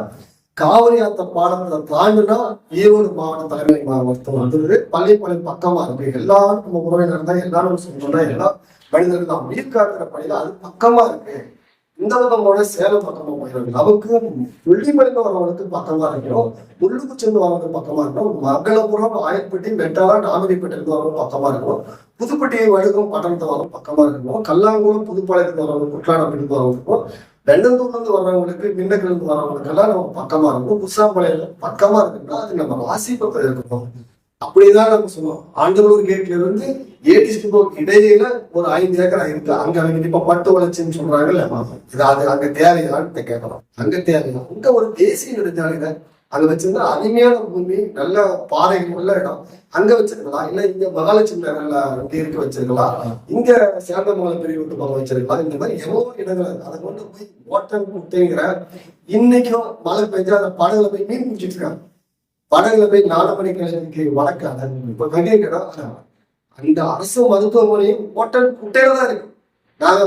காவிரி ஆத்த பாடத்தை தாண்டினா ஈரோடு மாவட்ட தலைமை மருத்துவம் வந்தது பள்ளிப்பாளையம் பக்கமா இருக்கு. எல்லாரும் நம்ம உறவினர் தான், எல்லாரும் சொல்லணும்னா எல்லா மனிதர்கள் தான் உயிர் காக்கிற பணியில அது பக்கமா இருக்கு. இந்த பக்கமோட சேலம் பக்கமா போயிருக்கு. நமக்கு வெள்ளிமலைக்கு வரவங்களுக்கு பக்கமா இருக்கணும், முள்ளுக்கு சென்று வரவங்களுக்கு பக்கமா இருக்கணும், மங்களபுரம், ஆயப்பட்டி, மெட்டாலா, நாமினிப்பேட்டைக்கு வரவங்க பக்கமா இருக்கணும், புதுப்பட்டியை வழுக்கும் பட்டணத்தை வரவங்க பக்கமா இருக்கணும், கல்லாங்குளம் புதுப்பாளையத்துக்கு வரவங்க, குற்றாலப்பட்டிக்கு வரவங்களுக்கும், வெள்ளந்தூர்ல இருந்து வர்றவங்களுக்கு, மின்னக்கில் இருந்து வர்றவங்களுக்கு எல்லாம் நம்ம பக்கமா இருக்கும். புதுசாம்பாளையம் பக்கமா இருக்குன்னா அது நம்ம ராசிபுரத்தில் இருக்கணும். அப்படிதான் நம்ம சொல்லுவோம். ஆண்டவூர் கேட்ல இருந்து ஏடிசி இடையில ஒரு 5 ஏக்கரா இருக்கு. அங்க இப்ப பட்டு வளர்ச்சின்னு சொல்றாங்கல்ல, இது அது அங்க தேவையான்னு கேட்கலாம். அங்க தேவையா? அங்க ஒரு தேசிய நெடுஞ்சாலையில அங்க வச்சிருந்தா அருமையான பூமி, நல்ல பாறைகள் உள்ள இடம், அங்க வச்சிருக்கலாம். இல்ல இங்க மகாலட்சுமி நகர்ல இருக்க வச்சிருக்கலாம், இங்க சேந்தமங்கலம் பெரிய வீட்டு பக்கம் வச்சிருக்கலாம். இந்த மாதிரி எவ்வளோ இடங்கள் அதை கொண்டு போய் ஓட்டம் குட்டைங்கிற இன்னைக்கும் மழை பெஞ்சா அந்த படகுல போய் மீன் பிடிச்சிட்டு இருக்காங்க. படகுல போய் 4 மணி கிழமைக்கு வடக்கான இப்ப வெங்கை இடம் அந்த அரசு மருத்துவமனையும் ஓட்டம் குட்டையில தான் இருக்கு. நாங்க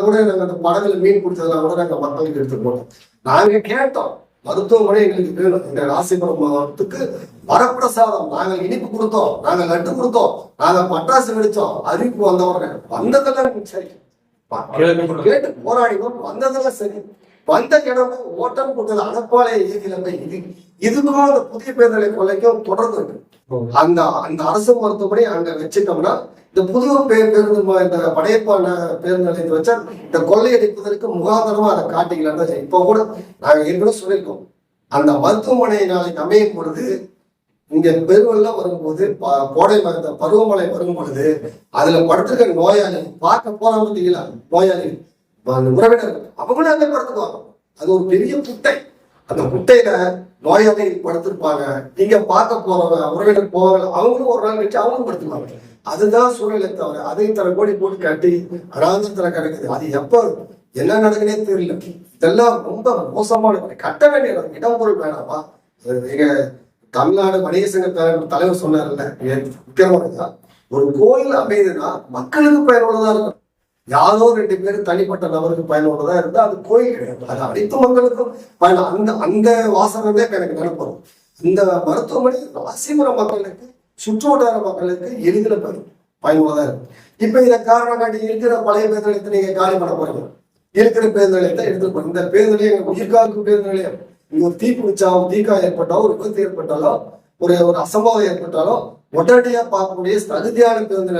அந்த படகுல மீன் பிடிச்சதெல்லாம் கூட நாங்க மக்களுக்கு எடுத்து போட்டோம். நாங்க கேட்டோம், மருத்துவமனை எங்களுக்கு வேணும். இந்த ராசிபுரம் மாவட்டத்துக்கு வரப்பிரசாதம், நாங்கள் இனிப்பு கொடுத்தோம், நாங்கள் லட்டு கொடுத்தோம், நாங்க பட்டாசு வெடிச்சோம், அறிவிப்பு வந்தவங்க வந்ததெல்லாம் சரி, கேட்டு போராடினோம், வந்ததெல்லாம் சரி. வந்த இடம் ஓட்டம் கொடுத்தது அடப்பாளைய இயக்கிலங்க. இதுக்கும் அந்த புதிய பேருந்து நிலைய கொள்ளைக்கும் தொடர்பு இருக்கு. அந்த அந்த அரசு மருத்துவமனை அங்க வச்சுட்டோம்னா இந்த புதிய பேருந்து இந்த படையப்பான பேருந்து நிலையத்தை வச்சா இந்த கொள்ளையடிப்பதற்கு முகாதாரமா அதை காட்டிக்கலான்னு இப்போ கூட நாங்க ஏற்கனவே சொல்லியிருக்கோம். அந்த மருத்துவமனை நாளைக்கு அமையும் பொழுது இங்க பெருவெல்லாம் வரும்போது கோடை பருவமழை வரும் பொழுது அதுல படுத்துக்கிற நோயாளி பார்க்க போறாங்க பார்த்தீங்களா, நோயாளி உறவினர் அவங்களும் அங்கே படுத்துக்குவாங்க. அது ஒரு பெரிய குட்டை. அந்த குட்டையில நோயாளி படுத்திருப்பாங்க. நீங்க பார்க்க போறவங்க உறவினர் போவாங்க, அவங்களும் ஒரு நாள் கழிச்சு அவங்களும் படுத்துக்குவாங்க. அதுதான் சூழ்நிலை தவிர அதை தர கோடி போட்டு கட்டி அனாந்தரத்துல கிடக்குது. அது எப்ப என்ன நடக்குன்னே தெரியல. இதெல்லாம் ரொம்ப மோசமான கட்ட வேண்டிய இடம் பொருள் வேணாமா? எங்க தமிழ்நாடு வணிக சங்க தலைவர் சொன்னார்ல, முக்கியமானதா ஒரு கோயில் அமைதுன்னா மக்களுக்கு பயனுள்ளதா இருக்கும். யாரோ 2 பேர் தனிப்பட்ட நபருக்கு பயனுள்ளதா இருந்தா அது கோயில் கிடையாது. அது அனைத்து மக்களுக்கும் பயன். அந்த வாசகமே எனக்கு நினைப்போம். இந்த மருத்துவமனை ராசிபுரம் மக்களுக்கு சுற்று வட்டார மக்களுக்கு எளிதில் பயனுள்ளதா இருக்கும். இப்ப இதை காரணம் காட்டி இருக்கிற பழைய பேருந்து நிலையத்தை நீங்க காலி பண்ண போறீங்க. இருக்கிற பேருந்து நிலையத்தை எடுத்துட்டு போறீங்க. இந்த பேருந்து நிலையம் உயிர்காக்கும் பேருந்து நிலையம். இங்க ஒரு தீப்பிடிச்சாலும் தீக்காயம் ஏற்பட்டாலும் ஒரு விபத்து ஏற்பட்டாலும் ஒரு அசம்பாவம் ஏற்பட்டாலும் உடனடியா பார்க்கக்கூடிய தகுதியான பேருந்து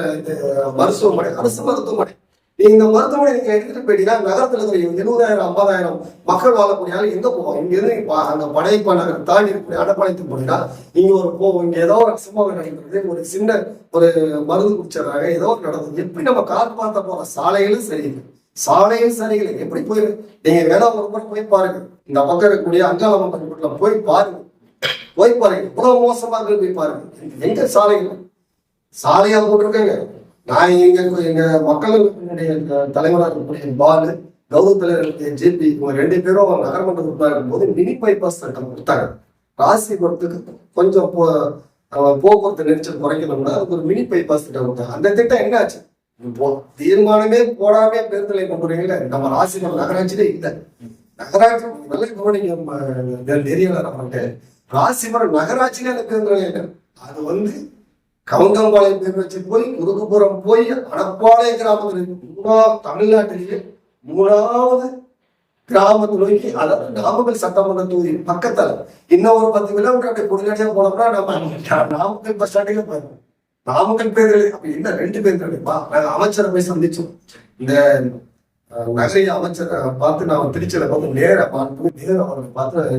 மருத்துவமனை அரசு மருத்துவமனை. நீங்க இந்த மருத்துவமனை நீங்க எடுத்துட்டு போயிட்டீங்கன்னா நகரத்துல இருக்கிற 70,000 50,000 மக்கள் வாழக்கூடிய ஆள் எங்க போவோம்? இங்க இருந்து அந்த படையப்பா நகர் தாண்டி இருக்கக்கூடிய அடப்பாளையத்துக்கு போனீங்கன்னா இங்க ஒரு போவோம். இங்க ஏதோ ஒரு அசம்பாவம் நடக்கிறது, ஒரு சின்ன ஒரு மருந்து குடிச்சிடறாங்க, ஏதோ ஒரு நடந்தது. எப்படி நம்ம கார் பார்த்த போற சாலைகளும் சரியில்லை, சாலையும் சரியில்லை. எப்படி போயிரு நீங்க வேணா ஒரு முறை போய் பாருங்க. இந்த பக்கம் இருக்கக்கூடிய அங்காளம்மன் போய் பாருங்க, போய் பாருங்க. இவ்வளவு மோசமா இருக்கு, போய் பாருங்க. எங்க சாலைகள் சாலையா போட்டிருக்காங்க. நான் எங்க மக்களுடைய தலைவராக இருக்கக்கூடிய பாலு, கௌரவ தலைவர் ஜேபி, இவங்க 2 பேரும் நகர்மன்ற உறுப்பினர் இருக்கும்போது மினி பைபாஸ் திட்டம் கொடுத்தாங்க. ராசிபுரத்துக்கு கொஞ்சம் போக்குவரத்து நெரிச்சல் குறைக்கணும்னா ஒரு மினி பைபாஸ் திட்டம் கொடுத்தாங்க. அந்த திட்டம் என்ன ஆச்சு? தீர்மானமே போடாமே பேருந்து நிலையம் கொண்டு வரீங்களா? நம்ம ராசிபுரம் நகராட்சியிலே இல்லை. நகராட்சி நல்ல கவனிக்க நெறியாளர் அவர்கிட்ட ராசிபுரம் நகராட்சியிலே அந்த பேருந்து நிலையம் அது கவுந்தம்பாளையம் பேர் வச்சு போய் முதுகுப்புறம் போய் அடப்பாளைய கிராமத்தில் தமிழ்நாட்டிலேயே 3வது கிராமத்தை நோக்கி, அதாவது நாமக்கல் சட்டமன்ற தொகுதி பக்கத்துல இன்னும் ஒரு 10 கிலோமீட்டர் அப்படி பொருளாட்சியா போனோம்னா நம்ம நாமக்கல் பஸ் ஸ்டாண்டுக்கே போயிருக்கோம். நாமக்கல் பேர்கள் அப்படி என்ன 2 பேர் கிடைப்பா. நாங்க அமைச்சரை போய் சந்திச்சோம். இந்த நகரிய அமைச்சரை பார்த்து நான் திருச்சியில பார்த்து நேர அவர்களை பார்த்து பார்த்தேன்.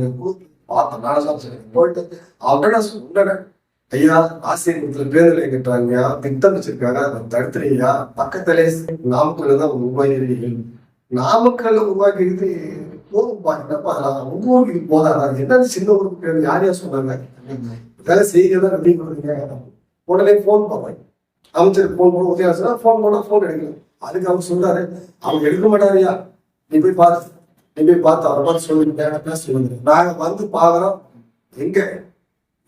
நானும் போயிட்டு அவர்கிட்ட நான் சொன்னேன், ஐயா ஆசிரியர் பேருந்துல கட்டுறாங்க, திட்டம் வச்சிருக்காங்க, அதை தடுத்துறீங்க. பக்கத்திலே நாமக்கல்ல தான் உருவாக்கிறீர்கள். நாமக்கல்ல உருவாக்கிட்டு போதும் பாக்கிட்டப்ப அதெல்லாம் உங்க ஊருக்கு போதாதா? என்னது சின்ன ஊருக்கு யாரையா சொன்னாங்க? வேலை செய்யறதா அப்படின்னு உடனே போன் பண்ணுவாங்க. அமைச்சருக்கு போன் பண்ண உதயம் போன் பண்ணா போன் எடுக்கல. அதுக்கு அவர் சொல்றாரு, அவங்க எடுக்க மாட்டாரியா, நீ போய் பார்த்து அவரை பார்த்து சொல்லுங்க சொல்லுங்க. நாங்க பாக்குறோம். எங்க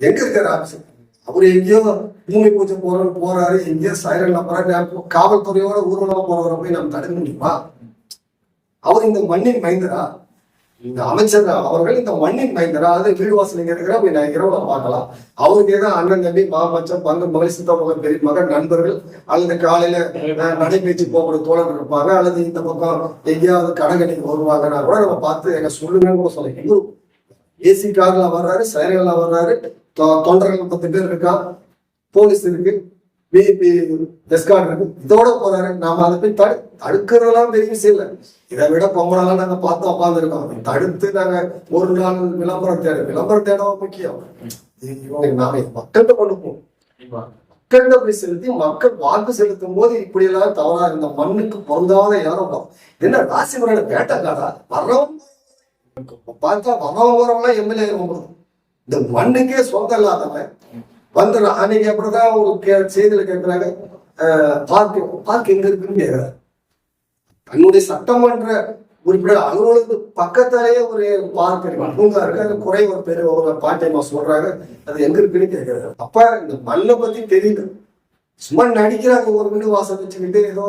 இருக்கிற ஆபீஸ் அவரு எங்கேயோ பூமி பூஜை போறாரு, எங்கேயோ சைரன்ல போறாரு. காவல்துறையோட ஊர்வலமா போறவரை போய் நம்ம தடுக்க முடியுமா? அவர் இந்த மண்ணின் மைந்தரா? இந்த அமைச்சர் அவர்கள் இந்த மண்ணின் மைந்தரா? அது வீடு வாசல் இங்க இருக்கிற போய் நான் இரவுல பார்க்கலாம். அவருக்கு ஏதாவது அண்ணன் தம்பி மாமச்சம் பங்கு மகள் சித்த மகன் பெரிய மகன் நண்பர்கள் அல்லது காலையில நடைபயிற்சி போகிற தோழர்கள் இருப்பாங்க, அல்லது இந்த பக்கம் எங்கேயாவது கடகடிக்கு வருவாங்கன்னா கூட நம்ம பார்த்து எங்க சொல்லுங்கன்னு கூட சொல்ல. ஏசி கார்ல வர்றாரு, சைரன்ல வர்றாரு, தொண்டர்கள் 10 பேர் இருக்கா, போலீஸ் இருக்கு, பிபி எஸ்கார்ட் இருக்கு, இதோட போறாரு. நாம அதை போய் தடுக்கிறதெல்லாம் பெரிய விஷயம் இல்லை. இதை விட பொங்கலாம் நாங்க பார்த்து உட்காந்துருக்கோம். தடுத்து நாங்க ஒரு நாள் விளம்பரம் தேடவும் முக்கியம். நாம மக்கள்கிட்ட கொண்டு போவோம். மக்கள்கிட்ட போய் செலுத்தி மக்கள் வாக்கு செலுத்தும் போது இப்படி எல்லாம் தவறா இந்த மண்ணுக்கு பொருந்தாத யாரும் என்ன ராசிபுரம் வேட்டக்காரா? வர்றவங்க பார்த்தா வரவங்கலாம் எம்எல்ஏ இந்த மண்ணுக்கே சொந்தம் இல்லாதவன் வந்துடும். அன்னைக்கு அப்படிதான் ஒரு செய்தியில கேட்கிறாங்க, பார்க் எங்க இருக்குன்னு கேட்கிறாரு. தன்னுடைய சட்டமன்ற உறுப்பினர் அலுவலகத்துக்கு பக்கத்திலேயே ஒரு பார்க் இருக்கு, பூங்கா இருக்கு. அது குறை ஒரு பேர் ஒரு பாட்டியம்மா சொல்றாங்க, அது எங்க இருக்குன்னு கேட்கிறாரு. அப்ப இந்த மண்ணை பத்தி தெரியுது. சும்மா நடிக்கிறாங்க, ஒரு வீடு வாசல் வச்சுக்கிட்டு ஏதோ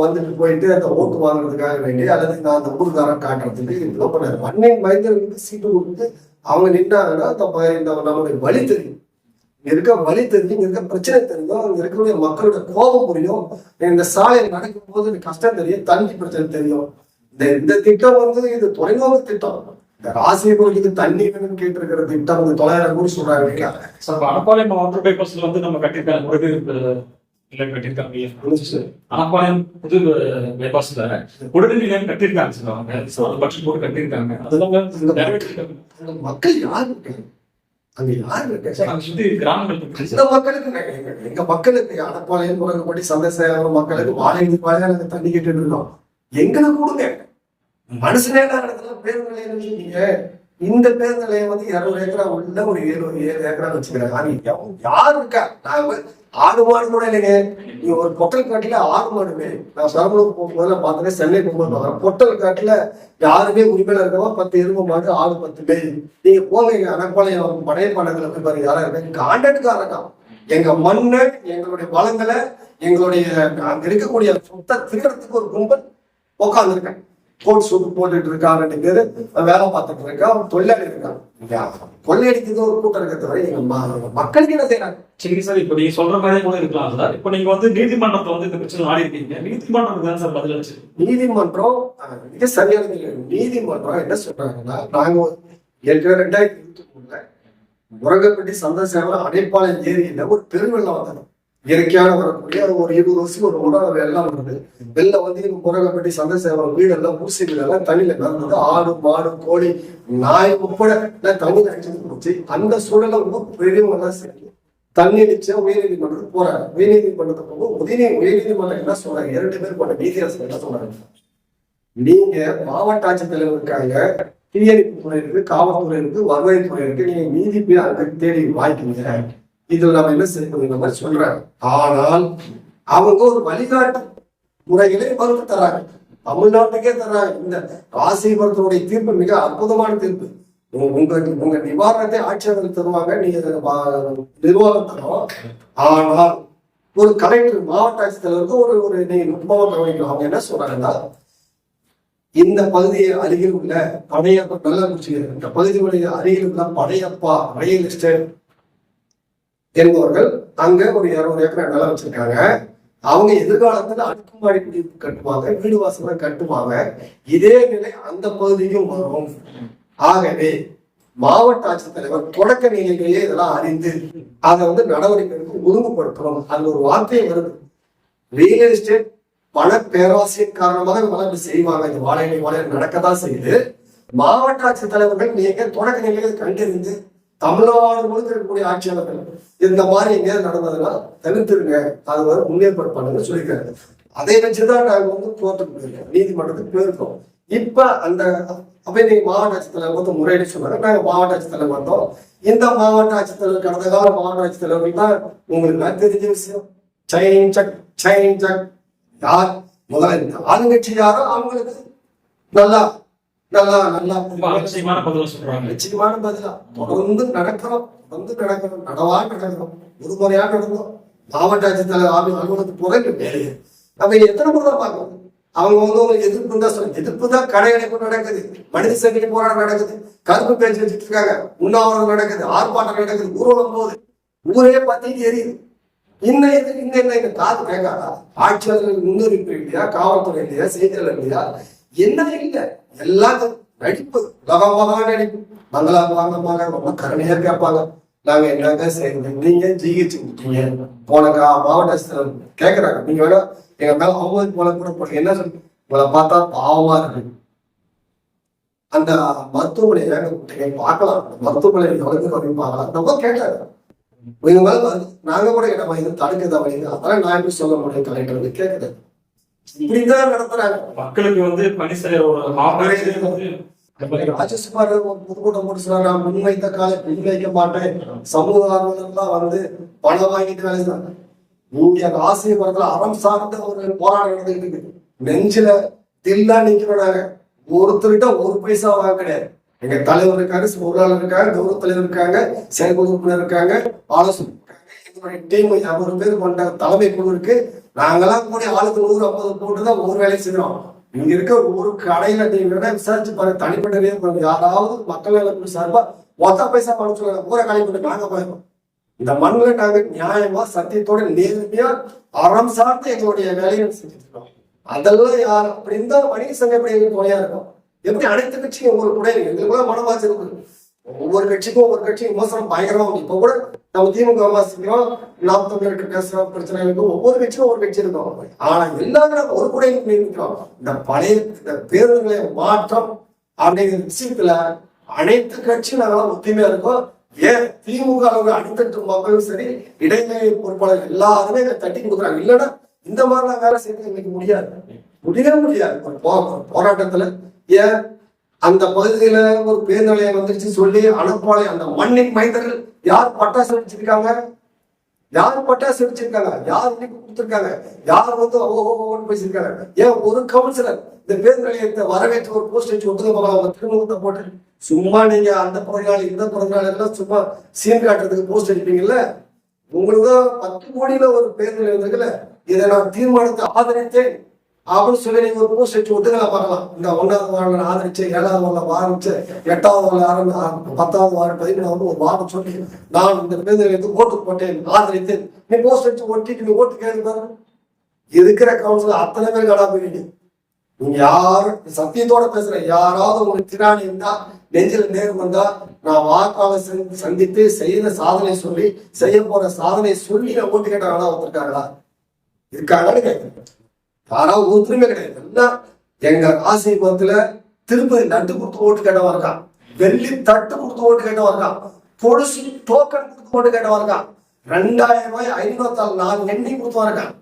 வந்துட்டு போயிட்டு அந்த ஓட்டு வாங்குறதுக்காக வேண்டி அல்லது நான் அந்த ஊருக்காரன் காட்டுறதுக்கு இதெல்லாம் பண்ணாரு. மண்ணின் மைந்தர்களுக்கு சீட்டு கொடுத்து அவங்க நின்றாங்கன்னா நம்மளுடைய வழி தெரியும், இங்க இருக்க வழி தெரியும், இங்க இருக்க பிரச்சனை தெரியும், இங்க இருக்கக்கூடிய மக்களோட கோபம் புரியும், இந்த சாலையில் நடக்கும் போது கஷ்டம் தெரியும், தண்ணி பிரச்சனை தெரியும். இந்த திட்டம் வந்து இது தொலைநோக்கு திட்டம். இந்த ராசிபுரத்துக்கு தண்ணி வேணும்னு கேட்டு இருக்கிற திட்டம் வந்து 900 கோடி சொல்றாங்க. அனப்பாளையம் வாட்டர் பைபாஸ்ல வந்து நம்ம கட்டியிருக்காங்க, ஒரு நிலையம் கட்டியிருக்காங்க. அனப்பாளையம் புது பைபாஸ்ல உடனடி நிலையம் கட்டியிருக்காங்க சார். அது பட்ஜெட் போட்டு கட்டியிருக்காங்க. அதெல்லாம் மக்கள் யாரு இருக்காங்க அங்க? யாரு இருக்காங்க? சுத்தி கிராமங்கள் இந்த மக்களுக்கு எங்க மக்களுக்கு அனப்பாளையம் முருகப்படி சந்தேசம் மக்களுக்கு வாழைக்கு வாழையாக தண்ணி கேட்டு இருக்கோம். எங்களுக்கு கொடுங்க. மனுஷ நேரத்துல பேருந்து நிலையம் நீங்க இந்த பேருந்து நிலையம் வந்து 200 ஏக்கரா உள்ள ஒரு 7 ஏக்கரா வச்சுக்கிறாங்க. யாரு இருக்கா? நாங்க ஆடு மாடு கூட இல்லைங்க. நீங்க ஒரு பொட்டல் காட்டுல ஆடு மாடுமே, நான் பெரம்பலூர் போகும்போது பார்த்தேன், சென்னை போகும்போது பார்த்தேன், பொட்டல் காட்டுல யாருமே உரிமையில இருக்கவா 10 எருமை மாடு, ஆடு 10 பேர். நீங்க போங்க அனப்பாளையம் பழைய பாடங்களை போய் பாருங்க, யாரா இருக்காங்க கான்ட்ராக்ட்காரங்க. எங்க மண்ணு, எங்களுடைய வளங்களை, எங்களுடைய அங்க இருக்கக்கூடிய சொத்தை திருடத்துக்கு ஒரு கும்பல் உட்காந்துருக்கேன். கோட் சூட் போட்டுட்டு இருக்கான், 2 பேரு வேலை பார்த்துட்டு இருக்கா, தொழிலாளி இருக்கான். கொள்ளையடிக்கிறது ஒரு கூட்டம் இருக்க தவிர எங்க மக்களுக்கு என்ன செய்யறாங்க? சரி சார், இப்ப நீங்க சொல்ற மாதிரி கூட இருக்கலாம் சார். இப்ப நீங்க வந்து நீதிமன்றத்தை வந்து இந்த பிரச்சனை ஆடி இருக்கீங்க. நீதிமன்றத்துக்கு தான் சார் பதில் அளிச்சு. நீதிமன்றம் மிக சரியான நீதிமன்றம் என்ன சொல்றாங்கன்னா, நாங்க ஏற்கனவே 2023 முருங்கப்பட்டி சந்தேசம் அடைப்பாளையம் ஏரியில ஒரு பெருவெள்ளம் வந்தது. இயற்கையான வரக்கூடிய ஒரு 20 வருஷம் ஒரு முறை வெள்ளம் வருது. வெள்ளம் வந்து முருங்கப்பட்டி சந்தேசம் வீடெல்லாம் ஊசி வீடெல்லாம் தண்ணியில நடந்தது. ஆடு மாடு கோழி நாய் உட்பட தண்ணி அடிச்சு போச்சு. அந்த சூழல பெரியவங்க எல்லாம் சரி தண்ணி அடிச்சு உயர்நீதிமன்றத்துக்கு போறாங்க. உயர்நீதிமன்றத்துக்கு போகும் உயர்நீதிமன்றம் என்ன சொல்றாங்க? 2 பேர் கொண்ட நீதியரசர் என்ன சொல்றாங்க? நீங்க மாவட்ட ஆட்சித்தலைவர் இருக்காங்க, தீயணைப்பு துறை இருக்கு, காவல்துறை இருக்கு, வருவாய்த்துறை இருக்கு, நீங்க நீதி போய் அங்க தேடி வாங்கிக்கீங்க. இதுல நம்ம என்ன செய்யணும் மாதிரி சொல்றாங்க. ஆனால் அவங்க ஒரு வழிகாட்டு முறைகளை வகுத்து தர்றாங்க, தமிழ்நாட்டுக்கே தர்றாங்க. இந்த ராசிபுரத்தினுடைய தீர்ப்பு மிக அற்புதமான தீர்ப்பு. உங்க நிவாரணத்தை ஆட்சியாளர்கள் தருவாங்க, நீங்க நிர்வாகம் தரும். ஆனால் ஒரு கலெக்டர் மாவட்ட ஆட்சித்தலைவருக்கு ஒரு நீங்க நுட்பமாக கவனிக்கணும். அவங்க என்ன சொல்றாங்கன்னா, இந்த பகுதியை அருகில் உள்ள படையப்பா கள்ளக்குறிச்சி இந்த பகுதியுடைய அருகில் உள்ள படையப்பா ரியல் எஸ்டேட் என்பவர்கள் அங்க ஒரு 200 ஏக்கரா நிலம் வச்சிருக்காங்க. அவங்க எதிர்காலத்துல அடுக்குமாடி குடியிருப்பு கட்டுவாங்க, வீடு வாசல கட்டுவாங்க. இதே நிலை அந்த பகுதிக்கும் வரும். ஆகவே மாவட்ட ஆட்சித்தலைவர் தொடக்க நிலையிலேயே இதெல்லாம் அறிந்து அதை வந்து நடவடிக்கைகளுக்கு ஒழுங்குபடுத்தணும். அதுல ஒரு வார்த்தை வருது, ரியல் எஸ்டேட் பண பேராசையின் காரணமாக வளர்ந்து செய்வாங்க. இந்த வாழை நடக்கதான் செய்யுது. மாவட்ட ஆட்சித்தலைவர்கள் நீங்க தொடக்க நிலையை கண்டறிந்து தமிழ்நாடு முழுக்க இருக்கக்கூடிய ஆட்சியாளர்கள் இந்த மாதிரி எங்கேயாவது நடந்ததுன்னா தவிர்த்துருங்க, அது வரை முன்னேற்பாடு பண்ணுங்க சொல்லியிருக்காங்க. அதை வச்சுதான் நாங்க வந்து கோர்ட்டுக்கு போயிருக்கோம், நீதிமன்றத்துக்கு போயிருக்கோம். இப்ப அந்த அப்ப நீங்க மாவட்ட ஆட்சித்தலைவர் வந்து முறையிட்டு சொன்னாங்க. நாங்க மாவட்ட ஆட்சித்தலைவர் வந்தோம். இந்த மாவட்ட ஆட்சித்தலைவர் கடந்த கால மாவட்ட ஆட்சித்தலைவர்கள் தான் உங்களுக்கு தெரிஞ்ச விஷயம். செயின் சக் யார் முதல்ல ஆளுங்கட்சி யாரோ அவங்களுக்கு நல்லா நல்லா நல்லா நிச்சயமான பதிலா தொடர்ந்து நடக்கிறோம், நடவா நடக்கிறோம், ஒரு முறையா நடந்தோம். மாவட்ட ஆட்சித்தலைவர் அலுவலகத்துக்கு போக வேலையை நம்ம எத்தனை முறை தான் பார்க்கணும். அவங்க வந்து எதிர்ப்பு தான் சொல்லுங்க, எதிர்ப்பு தான் கடையடைப்பு நடக்குது, மனித சங்கிலி போராட்டம் நடக்குது, கருப்பு பேச்சு வச்சுட்டு இருக்காங்க, உண்ணாவிரதம் நடக்குது, ஆர்ப்பாட்டம் நடக்குது, ஊர்வலம் போகுது, ஊரே பார்த்துட்டு எரியுது. இன்னும் காது கேட்காதா? ஆட்சியாளர்கள் முன்னுரிமை இல்லையா? காவல்துறை இல்லையா? செய்தியாளர் இல்லையா? என்ன இல்லை, எல்லாத்தையும் நடிப்பு, உலகமாக நடிப்பு. மங்களா வாங்கப்பாங்க, ரொம்ப கருணையா கேட்பாங்க. நாங்க என்னங்க செய்யணும், நீங்க ஜிஹெச் விட்டீங்க போனக்கா மாவட்ட ஆட்சித்தலைவர் கேட்கறாங்க. நீங்க வேணா எங்க மேல அவங்களுக்கு போல கூட போடுங்க, என்ன சொல்லி உங்களை பார்த்தா பாவமா இருக்கு. அந்த மருத்துவமனையை பார்க்கலாம், மருத்துவமனை வளர்ந்து பார்க்கலாம். நம்ம கேட்டாங்க இவங்க மேல நாங்க கூட கேட்டோம், இது தடுக்குதா வழிங்க, அதெல்லாம் நான் எப்படி சொல்ல முடியும் கலெக்டர் கேட்குது. இப்படிதான் நடத்துறாங்க. மக்களுக்கு வந்து பணி செய்ய ராஜசுமார் ஒரு புதுக்கூட்டம் போட்டு சொன்னாங்க, நான் முன்வைத்த காலை முன்வைக்க மாட்டேன், சமூக ஆர்வலர்லாம் வந்து பணம் வாங்கிட்டு வேலை செய்றாங்க. இங்க ராசிபுரத்துல அறம் சார்ந்த ஒரு போராட்டம் நடந்துட்டு இருக்கு. நெஞ்சில தில்லா நிக்கிறோம். ஒருத்தருக்கிட்ட ஒரு பைசா வாங்க கிடையாது. எங்க தலைவர் இருக்காரு, பொருளாளர் இருக்காங்க, கௌரவ தலைவர் இருக்காங்க, செயற்குழு உறுப்பினர் இருக்காங்க, ஆலோசனை இருக்காங்க. டீம் 50 பேர் கொண்ட தலைமை குழு இருக்கு. நாங்கெல்லாம் கூட ஆளுக்கு 150 போட்டுதான் ஒரு வேலையை செய்யறோம். இங்க இருக்க ஒரு கடையில நீங்க விசாரிச்சு பாருங்க, தனிப்பட்ட யாராவது மக்கள் நலக்குழு சார்பா மொத்த பைசா பணம் சொல்லுங்க, பூரா காலி பண்ணி நாங்க போயிருக்கோம். இந்த மண்ணில் நாங்க நியாயமா சத்தியத்தோட நேர்மையா அறம் சார்ந்து எங்களுடைய வேலையை செஞ்சுட்டு இருக்கோம். அதெல்லாம் யார் அப்படி இருந்தா வணிக சங்கம் எப்படி எங்களுக்கு துணையா இருக்கும்? எப்படி அனைத்து கட்சியும் ஒவ்வொரு கூட எங்களுக்கு கூட மனவாச்சு இருக்கு. ஒவ்வொரு கட்சியும் விமர்சனம் பயங்கரமா உண்டு. இப்ப கூட நம்ம திமுக விமர்சிக்கிறோம், நாம் தமிழர்கள் பேசுறோம், பிரச்சனை இருக்கும். ஒவ்வொரு கட்சியும் ஒவ்வொரு கட்சி இருக்கும். ஆனா எல்லாரும் ஒரு கூட நிற்கிறோம். இந்த பழைய இந்த பேருந்து நிலைய மாற்றம் அப்படிங்கிற விஷயத்துல அனைத்து கட்சியும் நாங்களாம் ஒத்துமையா இருக்கோம். ஏன் திமுக அடித்தட்டு மக்களும் சரி, இடைநிலை பொறுப்பாளர் எல்லாருமே இதை தட்டி கொடுக்குறாங்க. இல்லைன்னா இந்த மாதிரிலாம் வேலை செய்யறது இன்னைக்கு முடியாது. ஒரு போராட்டத்துல ஏன் அந்த பகுதியில ஒரு பேருந்து நிலையம் வந்துருச்சு சொல்லி அனுப்பாளை அந்த மண்ணின் மைந்தர்கள் யார் பட்டாசு வெடிச்சிருக்காங்க, யார் இன்னைக்கு கொடுத்துருக்காங்க, யார் வந்து பேசியிருக்காங்க. ஏன் ஒரு கவுன்சிலர் இந்த பேருந்து நிலையத்தை வரவேற்று ஒரு போஸ்ட் வச்சு ஒத்துக்க திருமுகத்தை போட்டு சும்மா நீங்க அந்த பிறந்தநாள் இந்த பிறந்தநாள் எல்லாம் சும்மா சீன் காட்டுறதுக்கு போஸ்ட் அடிப்பீங்கல்ல. உங்களுக்கு 10 கோடியில ஒரு பேருந்து நிலையம் இருக்குல்ல, இதை நான் தீர்மானத்தை ஆதரித்தேன் அப்படின்னு சொல்லி நீங்க ஒரு போஸ்ட் வச்சு ஒத்துக்கலாம் பார்க்கலாம். இந்த 1வது வார்டு ஆதரிச்சு, 7வது வார்டு ஆரம்பிச்சு, 8வது வார்டு 10வது வார்டு 11வது ஒரு வார்டு சொல்லி நான் இந்த பேருந்து நிலையத்துக்கு ஓட்டு போட்டேன், ஆதரித்தேன். நீ போஸ்ட் வச்சு ஒட்டிட்டு நீ ஓட்டு கேள்வி பாருங்க. இருக்கிற கவுன்சிலர் அத்தனை பேர் கடா போயிட்டீங்க. நீங்க யாரும் சத்தியத்தோட பேசுற யாராவது உங்களுக்கு திராணி இருந்தா, நெஞ்சில நேரு வந்தா, நான் வாக்காளர் சந்தித்து செய்த சாதனை சொல்லி, செய்ய போற சாதனை சொல்லி நான் ஓட்டு கேட்டாங்களா ஒருத்தருக்காங்களா இருக்காங்கன்னு கேட்கிறேன். யாராவது ஒருத்தருமே கிடையாது. எல்லாம் எங்க ராசிபுரத்துல திருப்பதி லட்டு கொடுத்து ஓட்டு கேட்டவா இருக்கான், வெள்ளி தட்டு கொடுத்து ஓட்டு கேட்டவா இருக்கான், பொடுசு டோக்கன் கொடுத்து ஓட்டு கேட்டவா இருக்கான், 2000 ரூபாய் 504 எண்ணி கொடுத்து இருக்கான்,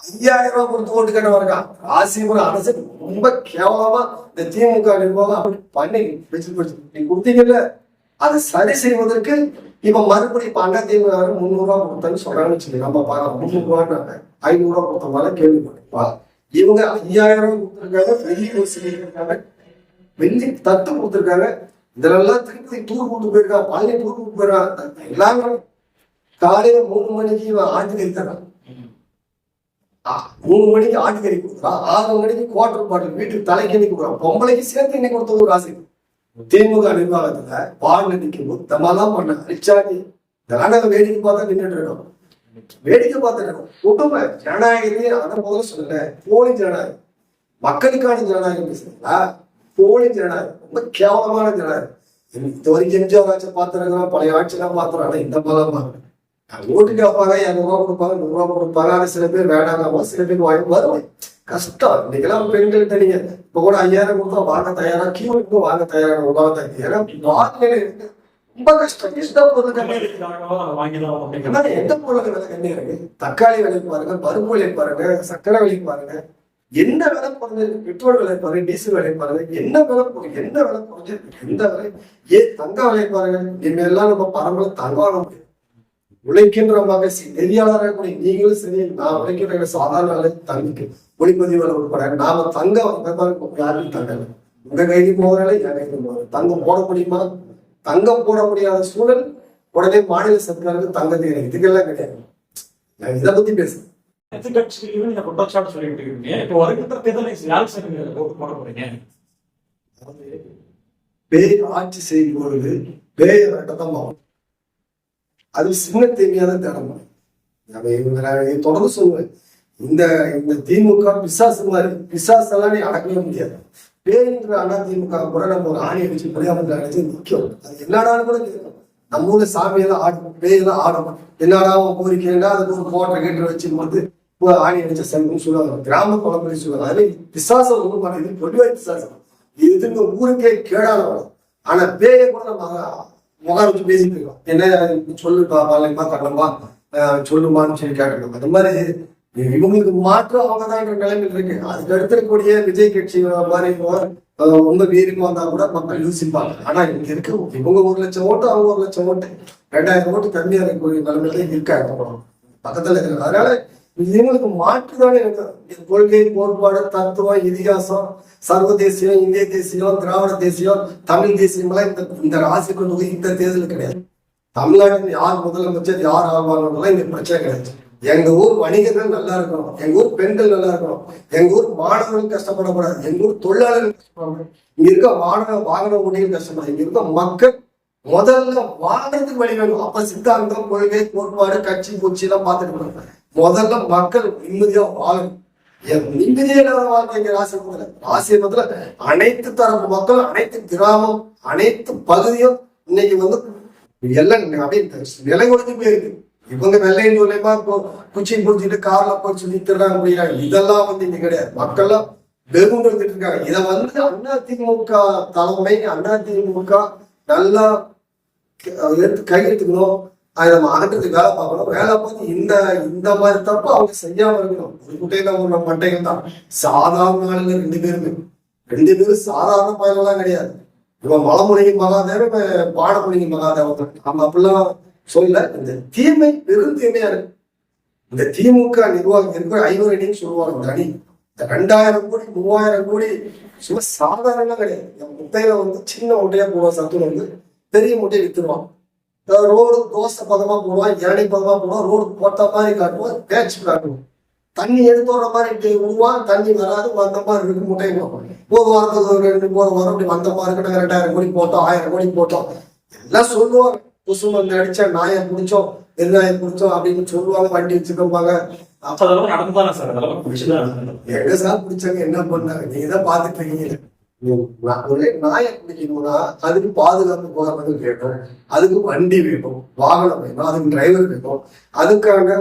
5000 ரூபாய் கொடுத்து ஓட்டு கேட்டவா இருக்கான். ராசிபுரம் அரசு ரொம்ப கேவலமா இந்த திமுக நிர்வாகம் அப்படி பண்ணி வச்சு நீ கொடுத்தீங்கல்ல, அதை சரி செய்வதற்கு இப்ப மறுபடியும் இப்ப அண்ணா திமுக 300 ரூபாய் கொடுத்தான்னு சொல்றாங்கன்னு சொல்லி நம்ம பார்க்கலாம். 300 ரூபாய் 500 ரூபாய் கொடுத்த மாதிரி கேள்விப்பட்டிருப்பா. இவங்க 5000 ரூபாய் கொடுத்துருக்காங்க, வெள்ளி தட்டு கொடுத்துருக்காங்க. இதெல்லாம் திருப்பதி டூர் கூட்டு போயிருக்கான், பழனி டூர் கூட்டு போயிருக்கான். எல்லாரும் காலையில 3 மணிக்கு ஆட்டுக்கறி தரான், 3 மணிக்கு ஆட்டுக்கறி கொடுக்குறான், 6 மணிக்கு குவார்டர் பாட்டில் வீட்டுக்கு தலைக்கணி கொடுக்குறான். பொம்பளைக்கு சேர்த்து இன்னைக்கு கொடுத்த ஒரு ஆசை. திமுக நிர்வாகத்துல பால் நிற்கும் தமாலாம் பண்ண ரிச்சாடி இதெல்லாம் நாங்க வேடிக்கை பார்த்தா நின்றுட்டு இருக்கோம், வேடிக்கை பார்த்துட்டு இருக்கோம். குடும்ப ஜனநாயகத்தையும் அதை முதல்ல சொல்லல, போலி ஜனநாயகம், மக்களுக்கான ஜனநாயகம் பேசுறீங்களா? போலி ஜனநாயகம், ரொம்ப கேவலமான ஜனநாயகம். இது வரைக்கும் எம்ஜிஆர் ஆட்சி பார்த்துருக்கிறோம், பழைய ஆட்சியெல்லாம் பார்த்துறோம். ஆனா இந்த மாதிரிலாம் பாருங்க, ஓட்டுக்கு வைப்பாங்க, 200 ரூபா கொடுப்பாங்க, 100 ரூபா கொடுப்பாங்க. ஆனா சில பேர் வேணாங்க, சில பேர் வாங்கி வருவாங்க. கஷ்டம். இன்னைக்கெல்லாம் பெண்கள்கிட்ட நீங்க இப்ப கூட 5000 கொடுத்தா வாங்க தயாரா, கியூக்கு வாங்க தயாரான உலகத்தை ரொம்ப கஷ்டம். எந்த பொருள் எந்த பொருளுக்கு விலை கண்ணி இருக்கு? தக்காளி விலை பாருங்க, பருப்பு விலை பாருங்க, சக்கரை விலை பாருங்க, என்ன விலை குறைஞ்சிருக்கு? பெட்ரோல் விலை பாருங்க, டீசல் விலை பாருங்க, என்ன விலை குறைஞ்சிருக்கு? எந்த விலை? ஏன் தங்க விலை பாருங்க. இனிமேல்லாம் நம்ம பரம்பரை தங்கம் வாங்க முடியும். உழைக்கின்ற மகசி நெறியாளராக கூட நீங்களும் சரி, நான் உழைக்கின்ற சாதாரண தங்கிக்கு ஒளிப்பதிவாளர் உட்பட நாம தங்க யாரும் தங்க உங்க கைது போகிறாலே என் கைது போகிற தங்கம் போட முடியுமா? தங்கம் போட முடியாத சூழல். உடனே மாநில சர்க்காருக்கு தங்கத்தை இதுக்கெல்லாம் கிடையாது. நான் இதை பத்தி பேசுறேன். நீங்க குற்றச்சாட்டு சொல்லிட்டு இருக்கீங்க. இப்போ வருகின்ற தேர்தலில் யாருக்கு சார் ஓட்டு போட போறீங்க? பேய் ஆட்சி செய்யும் பொழுது பேய வேட்டதான் ஆகும். அது சின்ன தேவையான திறமை. தொடர்ந்து சொல்லுவேன், இந்த திமுக பிசாசு மாதிரி, பிசாசெல்லாம் நீ அடக்கவே முடியாது. பேருன்ற அண்ணா திமுக கூட நம்ம ஒரு ஆணி அடிச்சு பரியாமத்தில் அடிச்சு நிற்கும். அது என்னடான்னு கூட கேட்கும். நம்ம ஊர்ல சாமியெல்லாம் ஆடும், பேயெல்லாம் ஆடும். என்னடா கோரிக்கைன்னா அதுக்கு ஒரு கோட்டை கேட்டு வச்சு வந்து ஆணி அடிச்ச சங்கம் சொல்லுவாங்க, கிராம குழம்பு சொல்லுவாங்க. அது பிசாசம் ஒன்றும் பண்ணது பொதுவாக பிசாசம். இது ஊருக்கே கேடான வரும். ஆனா பேயை கூட நம்ம முகம் வச்சு பேசிட்டு இருக்கோம். என்ன சொல்லுப்பா பாலமா கண்ணம்மா சொல்லுமான்னு சொல்லி கேட்கணும். அது மாதிரி இவங்களுக்கு மாற்றம் அவங்கதான் நிலைமையில் இருக்கு. அதுக்கு எடுத்துக்கூடிய விஜய் கட்சி மாதிரி உங்க வீருக்கு வந்தா கூட மக்கள் யோசிப்பாங்க. ஆனா இங்க இருக்கு இவங்க 1 லட்சம் ஓட்டு, அவங்க 1 லட்சம் ஓட்டு, 2000 ஓட்டு கம்மியா இருக்கக்கூடிய நிலைமையில இருக்காங்க பக்கத்துல இருக்கிறது. அதனால இவங்களுக்கு மாற்றுதானே இருக்கு. கொள்கை, கோட்பாடு, தத்துவம், இதிகாசம், சர்வதேசியம், இந்திய தேசியம், திராவிட தேசியம், தமிழ் தேசியம் எல்லாம் இந்த ராசிக்கு இந்த தேர்தல் கிடையாது. தமிழ்நாட்டில் யார் முதலமைச்சர், யார் ஆழ்வாங்க இங்க பிரச்சனை கிடையாது. எங்க ஊர் வணிகர்கள் நல்லா இருக்கணும், எங்க ஊர் பெண்கள் நல்லா இருக்கணும், எங்க ஊர் மாணவர்கள் கஷ்டப்படக்கூடாது, எங்க ஊர் தொழிலாளர்கள் கஷ்டப்படக்கூடாது, இங்க இருக்க வாகன ஓட்டிகள் கஷ்டப்படாது, இங்க இருக்க மக்கள் முதல்ல வாழ்றதுக்கு வழி வேணும். அப்ப சித்தாந்தம், கொள்கை, கோட்பாடு, கட்சி பூச்சி எல்லாம் பார்த்துட்டு முதல்ல மக்கள் நிம்மதியா வாழணும். நிம்மதியே இல்லாத வாழ்க்கை ராசிபுரத்துல அனைத்து தரப்பு மக்களும், அனைத்து கிராமம், அனைத்து பகுதியும் இன்னைக்கு வந்து எல்லாம் அப்படியே நிலை கொடுத்து போயிருக்கு. இவங்க வெள்ளையின் மூலயமா குச்சின் புடிச்சிட்டு கார்ல போய் சொல்லி திருடாங்க போயிடாங்க. இதெல்லாம் வந்து இங்க கிடையாது. மக்கள்லாம் வெறும் இருந்துட்டு இருக்காங்க. இதை வந்து அதிமுக தலைமை, அதிமுக நல்லா எடுத்து கையெழுத்துக்கணும். அதை நம்ம அகற்றத்துக்கு வேலை பார்க்கணும். வேலை பார்த்து இந்த மாதிரி தப்பு அவங்க செய்யாம இருக்கணும். ஒரு குட்டையில ஒரு மட்டைகள் தான் சாதாரண ஆளுங்க. ரெண்டு பேரும் சாதாரண பயனெல்லாம் கிடையாது. இவன் மலமுனிகி மகாதேவன், இவன் பாடமுனிகி மகாதேவன். நம்ம அப்படிலாம் சொல்ல. இந்த தீமை பெரும் தீமையா இருக்கு. இந்த திமுக நிர்வாகம் இருக்கிற 500 அடின்னு சொல்லுவாங்க. தனி இந்த 2000 கோடி 3000 கோடி சும்மா சாதாரண கிடையாது. என் முட்டையில வந்து சின்ன முட்டையா போடுவான், சத்து வந்து பெரிய முட்டையை வித்துருவான். ரோடு தோசை பதமா போடுவான், இரணை பதமா போடுவான், ரோடு போட்ட மாதிரி காட்டுவான், பேச்சு காட்டுவான். தண்ணி எடுத்து வர மாதிரி விடுவான், தண்ணி வராது, வந்த மாதிரி இருக்கு முட்டையை போடுவான். ஒரு வாரத்துக்கு 2 வாரம் அப்படி வந்த மாதிரி இருக்கட்டும். 2000 கோடி போட்டோம், 1000 கோடி போட்டோம் எல்லாம் சொல்லுவாங்க. குசு வந்து அடிச்சா நாயை பிடிச்சோம், வெறுநாயை பிடிச்சோம் அப்படின்னு சொல்லுவாங்க. வண்டி வச்சுக்கோப்பாங்க. எங்க சார் பிடிச்சாங்க, என்ன பண்ணாங்க? நீங்க தான் பாத்துட்டு இருக்கீங்க. ஒரே நாயை பிடிக்கணும்னா அதுக்கு பாதுகாப்பு போகிறது வேணும், அதுக்கு வண்டி வேணும், வாகனம் வேணும், அதுக்கு டிரைவர் வேணும், அதுக்கான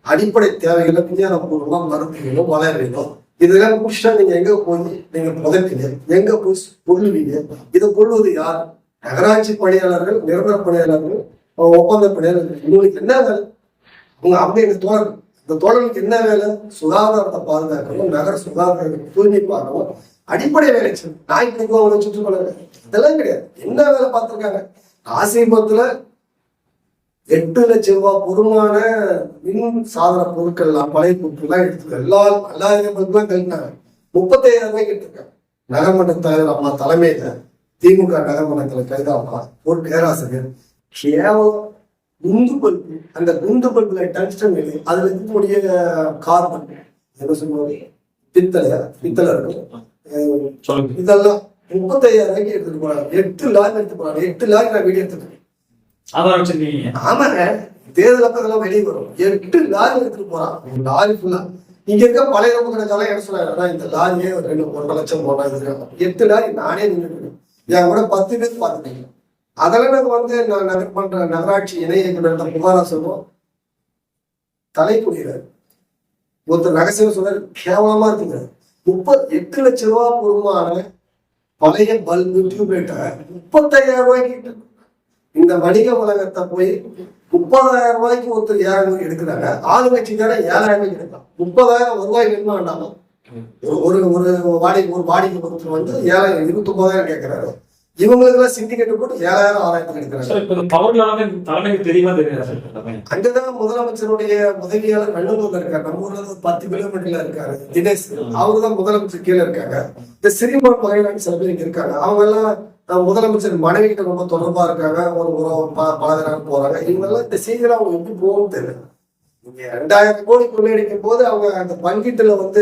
அடிப்படை தேவைகளை விஞ்ஞானபூர்வமா மருந்து வேணும், வளர வேணும். இதெல்லாம் முடிச்சா நீங்க எங்க போய் நீங்க புதைப்பீங்க, எங்க போய் கொள்ளுவீங்க? இதை கொள்வது யார்? நகராட்சி பணியாளர்கள், நிரந்தர பணியாளர்கள், ஒப்பந்த பணியாளர்கள். உங்களுக்கு என்ன வேலை? உங்க அப்படி இந்த தோழர், இந்த தோழர்களுக்கு என்ன வேலை? சுகாதாரத்தை பாதுகாக்கணும், நகர சுகாதாரத்தை தூய்மை பார்க்கணும், அடிப்படை வேலை செய்யணும். நாய்க்கு சுற்றுச்சூழல் இதெல்லாம் கிடையாது. என்ன வேலை பார்த்திருக்காங்க? ராசிபுரத்துல 8 லட்சம் ரூபாய் பொறுமான மின் சாதன பொருட்கள் எல்லாம், பழைய பொருட்கள் எல்லாம் எடுத்துருக்காங்க. எல்லாரும் கழினாங்க. 35,000 ரூபாய்க்கு எடுத்திருக்காங்க. நகர்மன்ற தலைவர் அம்மா தலைமையில திமுக நகர்மன்றத்தில் கைதாமா ஒரு பேராசிரியர் கேவலம் குண்டு பல்பு, அந்த குண்டு பல்புல டங்ஸ்டன் இல்லை, அதுல இருக்கக்கூடிய கார்பன் என்ன சொல்லுவாங்க, பித்தளை இருக்கும். இதெல்லாம் 35,000 ரூபாய்க்கு எடுத்துட்டு போறாங்க. 8 லாரி எடுத்து போறாங்க. 8 லாரி நான் வீடியோ எடுத்துருக்கேன். ஆமாங்க, தேர்தல் அப்ப இதெல்லாம் வெளியே வரும். 8 லாரி எடுத்துட்டு போறான். லாரி ஃபுல்லா இங்க இருக்க பழைய ரொம்ப கிடைச்சாலும் என்ன சொல்றாங்க, இந்த லாரியே 1.5 லட்சம் போனா 8 லாரி நானே நின்றுட்டு என் கூட 10 பேர் பார்த்துட்டீங்க. அதெல்லாம் நாங்க வந்து நகர்மன்ற நகராட்சி இணை இயக்குனர் புகாரா சொல்லுவோம். தலைக்குடியில ஒருத்தர் ரகசியம் சொல்ற கேவலமா இருக்குங்க. 8 லட்சம் ரூபாய் பொறுமான பழைய பல்பு டியூப்லைட்டை 35,000 ரூபாய்க்கு இந்த வணிக வழக்கத்தை போய் 30,000 ரூபாய்க்கு ஒருத்தர் 7,000 எடுக்கிறாங்க. ஆளுங்கட்சிக்கார 7,000 ரூபாய்க்கு எடுக்கலாம். 30,000 ரூபாய்க்கு என்ன வேண்டாமா? ஒரு வாடிக்கை ஒருத்தர் வந்து 7,000 29,000 கேட்கிறாரு. இவங்களுக்கு எல்லாம் சிண்டிகேட் போட்டு 7,000 6,000 எடுக்கிறாங்க. அங்கதான் முதலமைச்சருடைய உதவியாளர் வெள்ளூர்ல இருக்காரு. நம்ம ஊர்ல 10 கிலோமீட்டர்ல இருக்காரு தினேஷ். அவருதான் முதலமைச்சர் கீழே இருக்காங்க. இந்த சிறிமான் வகையிலான சில பேர் இங்க இருக்காங்க. அவங்க எல்லாம் முதலமைச்சர் மனைவி கிட்ட ரொம்ப தொடர்பா இருக்காங்க. பல நேரம் போறாங்க. இவங்க எல்லாம் இந்த செய்தியில அவங்க எப்படி போகும் தெரியல. 2,000 கோடி கொள்ளையடிக்கும் போது அவங்க அந்த பங்கீட்டுல வந்து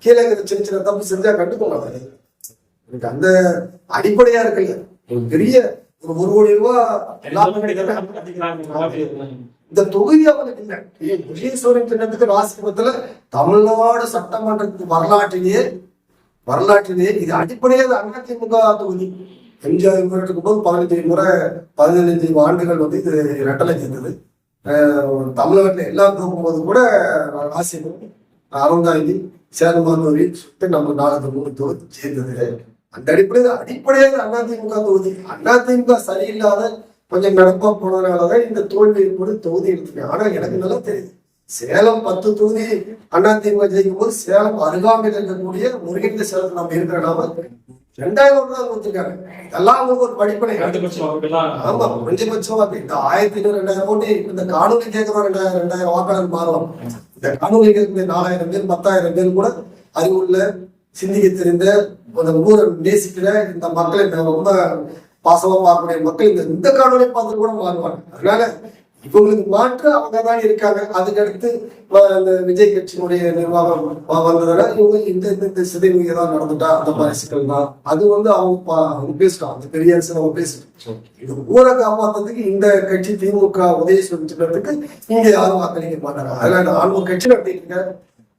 கீழே சின்ன சின்ன தப்பு செஞ்சா கண்டுக்கோங்க. எனக்கு அந்த அடிப்படையா இருக்குல்ல, பெரிய ஒரு 1 கோடி ரூபாய் இந்த தொகுதி அவங்களுக்கு இல்லை. விஜயசூரியன் திட்டத்துக்கு ராசிபுரத்துல தமிழ்நாடு சட்டமன்றத்துக்கு வரலாற்றிலேயே இது அடிப்படையே அதிமுக தொகுதி. எம்ஜிஆர் இருக்கும் போது 15 ஆண்டுகள் வந்து இது ரெட்டலை சேர்ந்தது. தமிழ்நாட்டில் எல்லாம் போகும்போது கூட ராசிபுரம், அறந்தாங்கி, சேலமானூரி சுற்றி நம்ம 4 தொகுதி சேர்ந்தது. அந்த அடிப்படையாக அதிமுக தொகுதி. அதிமுக சரியில்லாத கொஞ்சம் நடப்பா போனதுனாலதான் இந்த தோல்வி ஏற்படு தொகுதி எடுத்துருக்கேன். ஆனா எனக்கு நல்லா தெரியுது, சேலம் 10 தொகுதி அதிமுக ஜெயிக்கும் போது சேலம் அருகாமையில் இருக்கக்கூடிய ஒருங்கிணைந்த சேலத்தில் நம்ம இருக்கிறனால 2,000 தான் கொடுத்துருக்காங்க. இதெல்லாம் அவங்களுக்கு ஒரு படிப்பனை. ஆமா, குறைஞ்சபட்சம் இந்த 1,500 2,000 கோடி இந்த காணொலி கேட்கிறோம். 2,000 வாக்காளர் மாறும். இந்த காணொலி கேட்கக்கூடிய 4,000 பேர் 10,000 பேர் கூட அறிவுள்ள சிந்திக்க தெரிந்த அந்த ஊரை நேசிக்கிற இந்த மக்களை ரொம்ப பாசமா பார்க்கக்கூடிய மக்கள் இந்த காணொலி பார்த்து கூட மாறுவாங்க. அதனால இவங்களுக்கு மாற்று அவங்க தான் இருக்காங்க. அதுக்கடுத்து இந்த விஜய் கட்சியினுடைய நிர்வாகம் வந்ததுனால இவங்க இந்த சிதைவு ஏதாவது நடந்துட்டா அந்த மாதிரி சிக்கல் தான். அது வந்து அவங்க பேசிட்டோம். அந்த பெரிய அரசு அவங்க பேசிட்டோம். இது ஊரை காப்பாற்றுறதுக்கு இந்த கட்சி திமுக உதயசூரியன் சின்னத்துக்கு இங்க யாரும் வாக்களிக்க மாட்டாங்க. அதனால நான் ஒரு கட்சி நடத்திட்டு இருக்கேன்.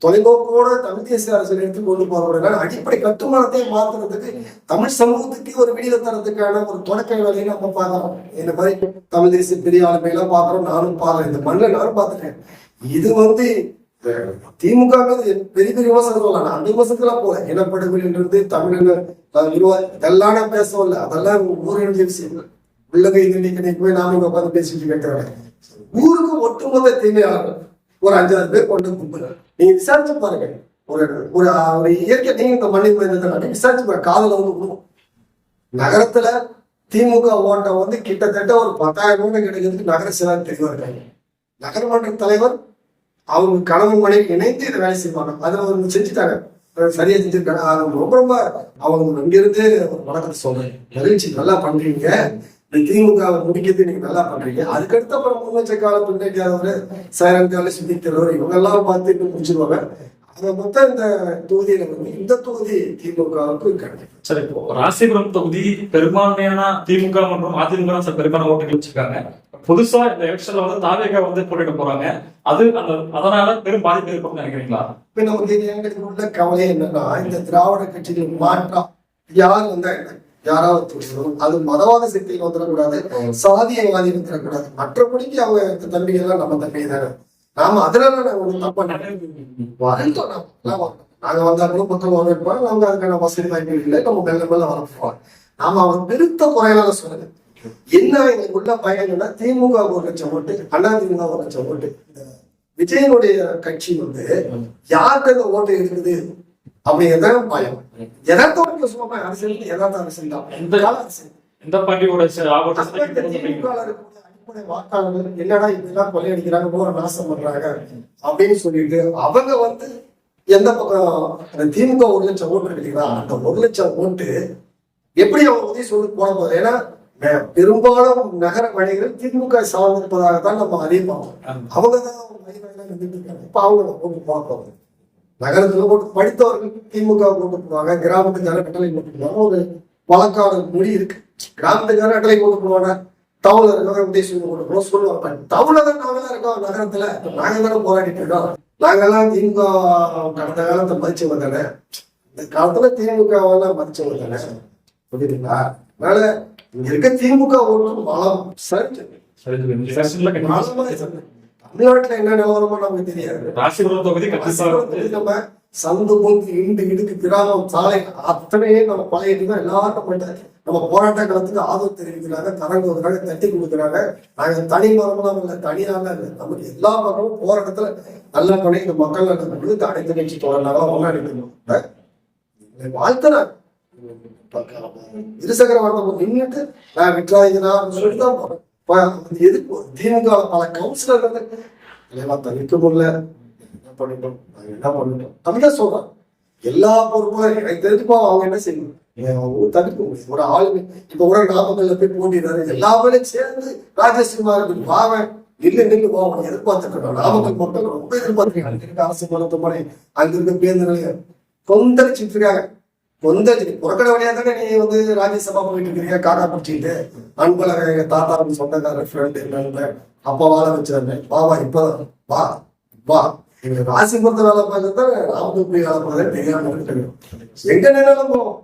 தொலைநோக்கோட தமிழ் தேசிய அரசியல் எடுத்து கொண்டு போறவங்க அடிப்படை கட்டுமானத்தை மாத்துறதுக்கு தமிழ் சமூகத்துக்கு ஒரு விடியல் தரத்துக்கான ஒரு தொடக்க வேலையை நம்ம பார்க்கிறோம். இந்த மாதிரி தமிழ் தேசிய பெரிய ஆளுமையெல்லாம் பார்க்கிறோம். நானும் பார்க்கிறேன், இந்த மண்ணில் நானும் பார்த்துட்டேன். இது திமுக பெரிய பெரிய விமர்சனம் சொல்லலாம். அந்த விமர்சனத்துல போல இனப்படுகொலைன்றது தமிழ் இதெல்லாம் நான் பேசவில்லை. அதெல்லாம் ஊரினுடைய விஷயங்கள் உள்ளகை இன்னைக்கு போய் நாம இங்க உட்காந்து பேசிட்டு கேட்கிறாங்க. ஊருக்கு ஒட்டுமொத்த தீமையாளர்கள் ஒரு 5-6 பேர் கொண்டு கும்பல். நீங்க விசாரிச்சு பாருங்க. ஒரு ஒரு ஒரு இயற்கை நீங்க இந்த மண்ணின் மையத்தை விசாரிச்சு பாருங்க. காதல விடுவோம். நகரத்துல திமுக ஓட்டம் கிட்டத்தட்ட ஒரு 10,000 கிடைக்கிறதுக்கு நகர செயலாளர் தெளிவா இருக்காங்க. நகரமன்ற தலைவர் அவங்க கணவன் மனைவி இணைந்து இதை வேலை செய்வாங்க. அதை அவங்க செஞ்சுட்டாங்க, சரியா செஞ்சிருக்காங்க. ரொம்ப ரொம்ப அவங்க அங்கிருந்து வணக்கத்தை சொல்றேன். மகிழ்ச்சி, நல்லா பண்றீங்க. இந்த திமுக முடிக்கிறது நீங்க நல்லா பண்றீங்க. அதுக்கடுத்த அப்புறம் முன்னேற்ற கால பின்னேற்றவர் சைரங்கால சுத்திக்கிறவர் இவங்க எல்லாம் பார்த்து இன்னும் முடிச்சிருவாங்க. அதை மொத்தம் இந்த தொகுதியில இந்த தொகுதி திமுகவுக்கு கிடைக்கும். சரி, இப்போ ராசிபுரம் தொகுதி பெரும்பான்மையான திமுக மற்றும் அதிமுக பெரும்பாலான ஓட்டுகள் வச்சிருக்காங்க. புதுசா இந்த எலெக்ஷன்ல தாவேகா போட்டிட போறாங்க. அதனால பெரும் பாதிப்பு ஏற்படும் நினைக்கிறீங்களா? இப்ப நமக்கு எங்களுக்கு உள்ள கவலை என்னன்னா, இந்த திராவிட கட்சிகள் மாற்றம் யார் வந்தா என்ன, யாராவது அது மதவாத சக்தியில் வந்துடக்கூடாது, சாதியவாதி வந்துடக்கூடாது. மற்றபடிக்கு அவங்க தன்மை எல்லாம் நம்ம தன்மை தானே. நாம அதனால நாங்க தப்பா வரட்டோம். நாங்க வந்தா கூட மக்கள் வரவேற்பாங்க. நாங்க அதுக்கான வசதி வாய்ப்புகள் இல்லை. நம்ம மெல்ல மெல்ல வரப்போம். நாம அவங்க பெருத்த குறையிலான சொல்லுங்க. என்ன எங்களுக்கு உள்ள பயன்னா, திமுக 1 லட்சம் ஓட்டு, அதிமுக 1 லட்சம் ஓட்டு. விஜயனுடைய கட்சி யாருக்கு அந்த ஓட்டு இருக்குது அப்படிங்கிறத பயம். எதார்த்தம் சொல்லுவாங்க. அரசியல் எதார்த்த அரசியல் தான். இந்த பார்ட்டியோட அடிப்படை வாக்காளர்கள் என்னடா இப்படிலாம் கொள்ளையடிக்கிறாங்க, போற நாசம் பண்றாங்க அப்படின்னு சொல்லிட்டு அவங்க எந்த பக்கம் திமுக 1 லட்சம் ஓட்டு கிடைக்கிறா, அந்த 1 லட்சம் ஓட்டு எப்படி அவங்க சொல்லி போட போகுது. ஏன்னா பெரும்பாலும் நகர வணிகர்கள் திமுக சார்ந்திருப்பதாகத்தான் நம்ம அறிவிப்போம். அவங்கதான் இப்ப அவங்க ஓட்டு போடுவாங்க. நகரத்துல போட்டு படித்தவர்கள் திமுக ஓட்டு போடுவாங்க. கிராமத்துக்கார கட்டளை போட்டு போடுவாங்க. ஒரு வழக்காடு மொழி இருக்கு. கிராமத்துக்கார கட்டளை போட்டு போடுவாங்க. டவுன்ல இருக்கவங்க சொல்லுவாங்க. டவுன்ல தான் நாங்களாம் இருக்கோம். நகரத்துல நாங்க தானே போராடிட்டு இருக்கோம். நாங்கெல்லாம் திமுக கடந்த காலத்தை மதிச்சவங்க தானே. இந்த காலத்துல திமுக மதிச்சவங்க தானே. புரியுதுங்களா? அதனால இங்க இருக்க திமுக ஓட்டு பலம் சரிஞ்சு. தமிழ்நாட்டுல என்ன நிலவரமோ நமக்கு தெரியாது. ராசிபுரம் தொகுதி நம்ம சந்து பொந்து இண்டு இடுக்கு கிராமம் சாலை அத்தனையே நம்ம பழையிட்டு எல்லாரும் நம்ம போராட்ட காலத்துக்கு ஆதரவு தெரிவிக்கிறாங்க, கரங்க வருகிறாங்க, தட்டி கொடுக்குறாங்க. நாங்க தனி மரமெல்லாம் இல்லை, தனியாக இல்லை. நமக்கு எல்லா பக்கமும் போராட்டத்துல நல்லா பண்ணி இந்த மக்கள் நடந்து அனைத்து கட்சி தொடர்ந்தாலும் கொண்டாடிட்டு வாழ்த்துறாங்க. இருசக்கர வாகனம் நின்றுட்டு நான் விட்டுறாங்கன்னா சொல்லிட்டு தான் போறேன். எதுக்கு திமுக பல கவுன்சிலர்கள் தவிர்க்க முடியல. என்ன பண்ணிட்டோம், என்ன பண்ணிட்டோம் தமிழ்தான் சொல்றாங்க. எல்லா பொறுப்பும் எனக்கு தெரிஞ்சுப்போ அவங்க என்ன செய்யணும், தவிர்க்க முடியும். ஒரு ஆளுமை இப்ப கூட நாமக்கல்ல போய் போட்டிடுறாரு. எல்லா வேலையும் சேர்ந்து ராஜேஷ்குமார் பாவன் நில்லு போவோம் எதிர்பார்த்துட்டு இருக்கோம். நாமக்கல் மக்கள் ரொம்ப எதிர்பார்த்துருக்காங்க. அரசு மருத்துவமனை அங்க இருக்க பேருந்து நிலையம் கொந்தளிச்சுட்டு இருக்காங்க. புறக்கடை வழியா தானே நீ ராஜ்யசபா போயிட்டு இருக்கிறீங்க. காக்கா பிடிச்சிட்டு அன்பழக தாத்தா சொந்தக்காரர் ஃப்ரெண்டு அப்பா வாழ வச்சிருந்தேன். பாவா இப்பதான் வா வா ராசி பொறுத்த வேலை பார்க்கறத ராமதூர் போய் வேலை பார்க்கறது தெரியாம எங்க நின்னாலும் போவோம்.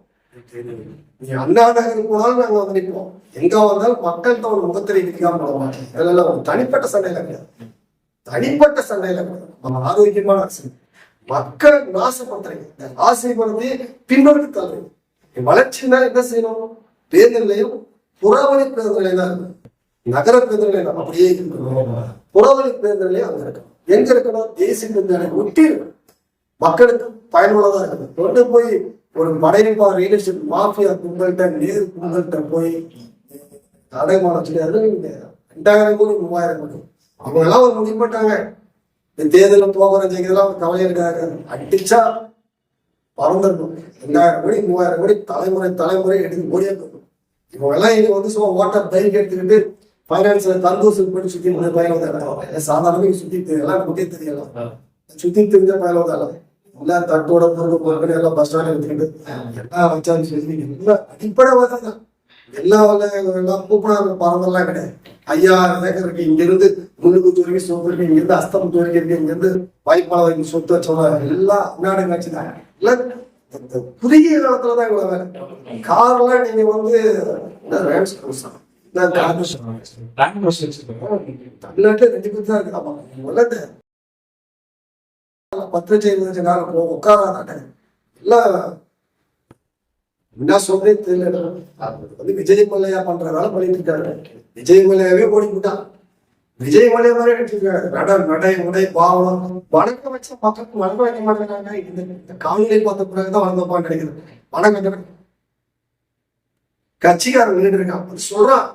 நீ அண்ணா நகருக்கு போனாலும் நாங்க நிற்போம். எங்க வந்தாலும் மக்கள்கிட்ட ஒரு முகத்திரை விதிக்காம போட மாட்டோம். இதெல்லாம் ஒரு தனிப்பட்ட சண்டையில கிடையாது. தனிப்பட்ட சண்டையில கிடையாது. நம்ம ஆரோக்கியமான அரசு மக்கள் நாசப்படுத்துறீங்க. ஆசைப்படுத்தி பின்னோக்கி தள்ளுறீங்க. வளர்ச்சினா என்ன செய்யணும்? பேருந்து நிலையம் புறவழி பேருந்து நிலையம் தான் இருக்கு. நகர பேருந்து நிலையம் அப்படியே இருக்கணும். புறவழி பேருந்து நிலையம் அங்க இருக்கணும். எங்க இருக்கணும்? தேசிய பேருந்து நிலையம் ஒட்டி இருக்கணும். மக்களுக்கு பயனுள்ளதா இருக்கணும். கொண்டு போய் ஒரு மடையப்பா ரியல் எஸ்டேட் மாஃபியா கும்பல்கிட்ட நேரு கும்பல்கிட்ட போய் அடைமானம் சொல்லி 2000 கோடி 3000 கோடி அவங்க எல்லாம் ஒரு முடிவு பண்ணிட்டாங்க. இந்த தேர்தலில் போகிற ஜெயிக்கிறதுலாம் கவலை இருக்காங்க. அடிச்சா பறந்துருக்கும். 2000 கோடி 3000 கோடி தலைமுறை எடுத்து ஓடியா இருக்கும். இவங்க எல்லாம் இங்க சும்மா ஓட்ட பைக் எடுத்துக்கிட்டு பைனான்ஸ்ல தந்தூசல் பண்ணி சுத்தி பயணம் சாதாரண சுத்தி எல்லாம் நமக்கே தெரியலாம். சுத்தி தெரிஞ்ச பயணம் தான் எல்லாம் தட்டோட பொருள் எல்லாம் பஸ் ஸ்டாண்ட் எடுத்துக்கிட்டு எல்லாம் வச்சாலும் சொல்லி அடிப்படை எல்லாம் கூப்பிடாத பரவெல்லாம் கிடையாது. 5000 ஏக்கர் இருக்கு. இங்க இருந்து முன்னுக்கு வரைக்கும் சொத்து இருக்கு, இங்க இருந்து அஸ்தமத்து வரைக்கும் இருக்கு, இங்க இருந்து வாய்ப்பாளர் வரைக்கும் சொத்து வச்சோம்னா எல்லாம் நாடு காட்சி தான். எல்லாம் இந்த குறுகிய காலத்துலதான் இவ்வளவு வேலை. கார்லாம் நீங்க வந்து தமிழ்நாட்டுல 2 பேர் தான் இருக்காமா. முதல்ல 10 லட்சம் 20 லட்சம் காலம் உட்காராட்டாங்க எல்லாம். என்ன சொல்றே தெரியல. வந்து விஜய் மல்லையா பண்ற வேலை பண்ணிட்டு இருக்காரு. விஜய் மல்லையாவே ஓடிக்கிட்டான். விஜய் மல்லையா மாதிரி எடுத்துருக்காரு. நடை உடை பாவம் வணக்கம் வச்ச மக்களுக்கு வணக்கம் வைக்க மாட்டேங்கிறாங்க. இந்த காணொலி பார்த்த பிறகுதான் வளர்ந்தப்பான்னு நினைக்கிறது. வணக்கம் கட்சிக்காரன் வீடு இருக்கான் சொல்றான்.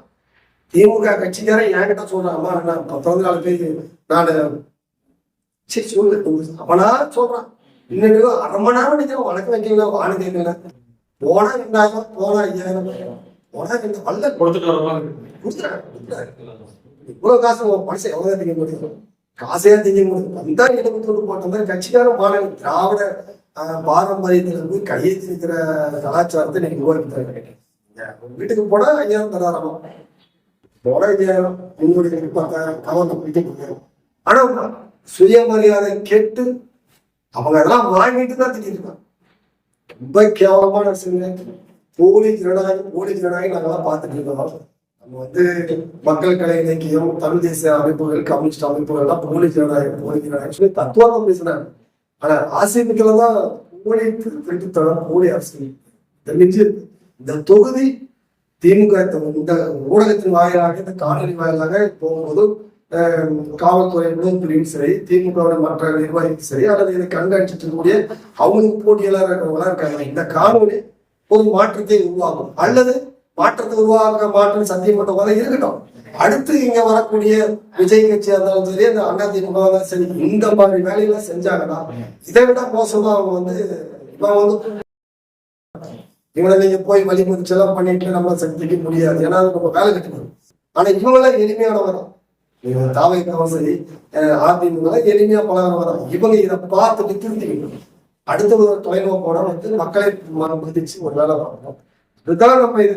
திமுக கட்சிக்காரன் என்கிட்ட சொல்றான், அம்மா நான் 14 பேர் நான் சரி சொல்லு அவனா சொல்றான். இன்னும் 1/2 மணி நேரம் நினைக்கிறேன் வணக்கம் வைக்கல வானு கேட்கல. போனா 2000 போனா 5000 போனா இந்த வல்ல கொடுத்துட்டாரு. இவ்வளவு காசு மனுஷன் எவ்வளவு திங்க முடியும்? காசையா திங்க முடியும். வந்தா 70 போட்டோம். கட்சிக்காரன் மாநில திராவிட பாரம்பரியத்துல இருந்து கையெழுத்து இருக்கிற கலாச்சாரத்தை நீங்க உருவாக்கி வீட்டுக்கு போனா 5000 தராரமா போனா 5000 உங்களுடைய 10,000 ஆனா சுயமரியாதை கேட்டு அவங்க அதெல்லாம் வாங்கிட்டு தான் திட்டிருக்காங்க. ரொம்ப கேவலமான போலி ஜனநாயகம் நாங்கெல்லாம் பார்த்துட்டு இருக்கோம். நம்ம வந்து மக்கள் கலை இலக்கியம், தமிழ் தேசிய அமைப்புகள், கம்யூனிஸ்ட் அமைப்புகள் எல்லாம் போலி ஜனநாயகம் சொல்லி தத்துவம் பேசினாங்க. ஆனா ஆசிரியர்களை தான் போலி திருட்டுத்தனம், போலி அரசியல் தெரிஞ்சு இந்த தொகுதி திமுக இந்த ஊடகத்தின் வாயிலாக இந்த காணொலி வாயிலாக போகும்போது காவல்துறை பிரிவும் சரி, திமுக மற்ற நிர்வாகிகள் சரி, அல்லது இதை கண்காணிச்சுட்டு இருக்கக்கூடிய அவங்களுக்கு போட்டியாளர் இருக்கிறவங்களா இருக்காங்க. இந்த காணொலி ஒரு மாற்றத்தை உருவாக்கும் அல்லது மாற்றத்தை உருவாக்க மாற்றம் சத்தியப்பட்டவங்க இருக்கட்டும். அடுத்து இங்க வரக்கூடிய விஜய் கட்சியா இருந்தாலும் சரி, அந்த அண்ணா திமுக இருந்தாலும் சரி, இந்த மாதிரி வேலைகளை செஞ்சாங்கன்னா இதை விட மோசமா அவங்க வந்து இவனை நீங்க போய் வழிமுறைச்செல்லாம் பண்ணிட்டு நம்ம சக்திக்க முடியாது. ஏன்னா நம்ம வேலை கட்டணும். ஆனா இவங்களாம் எளிமையானவங்க. தாவைக்காவும் சரி, அதிமுக எளிமையா பழகிறவங்க. இவங்க இதை பார்த்துட்டு திருத்திக்கணும். அடுத்த ஒரு தொலைநோக்கோட வந்து மக்களை மதிச்சு ஒரு வேலை பார்க்கணும். இதுதான் நம்ம இது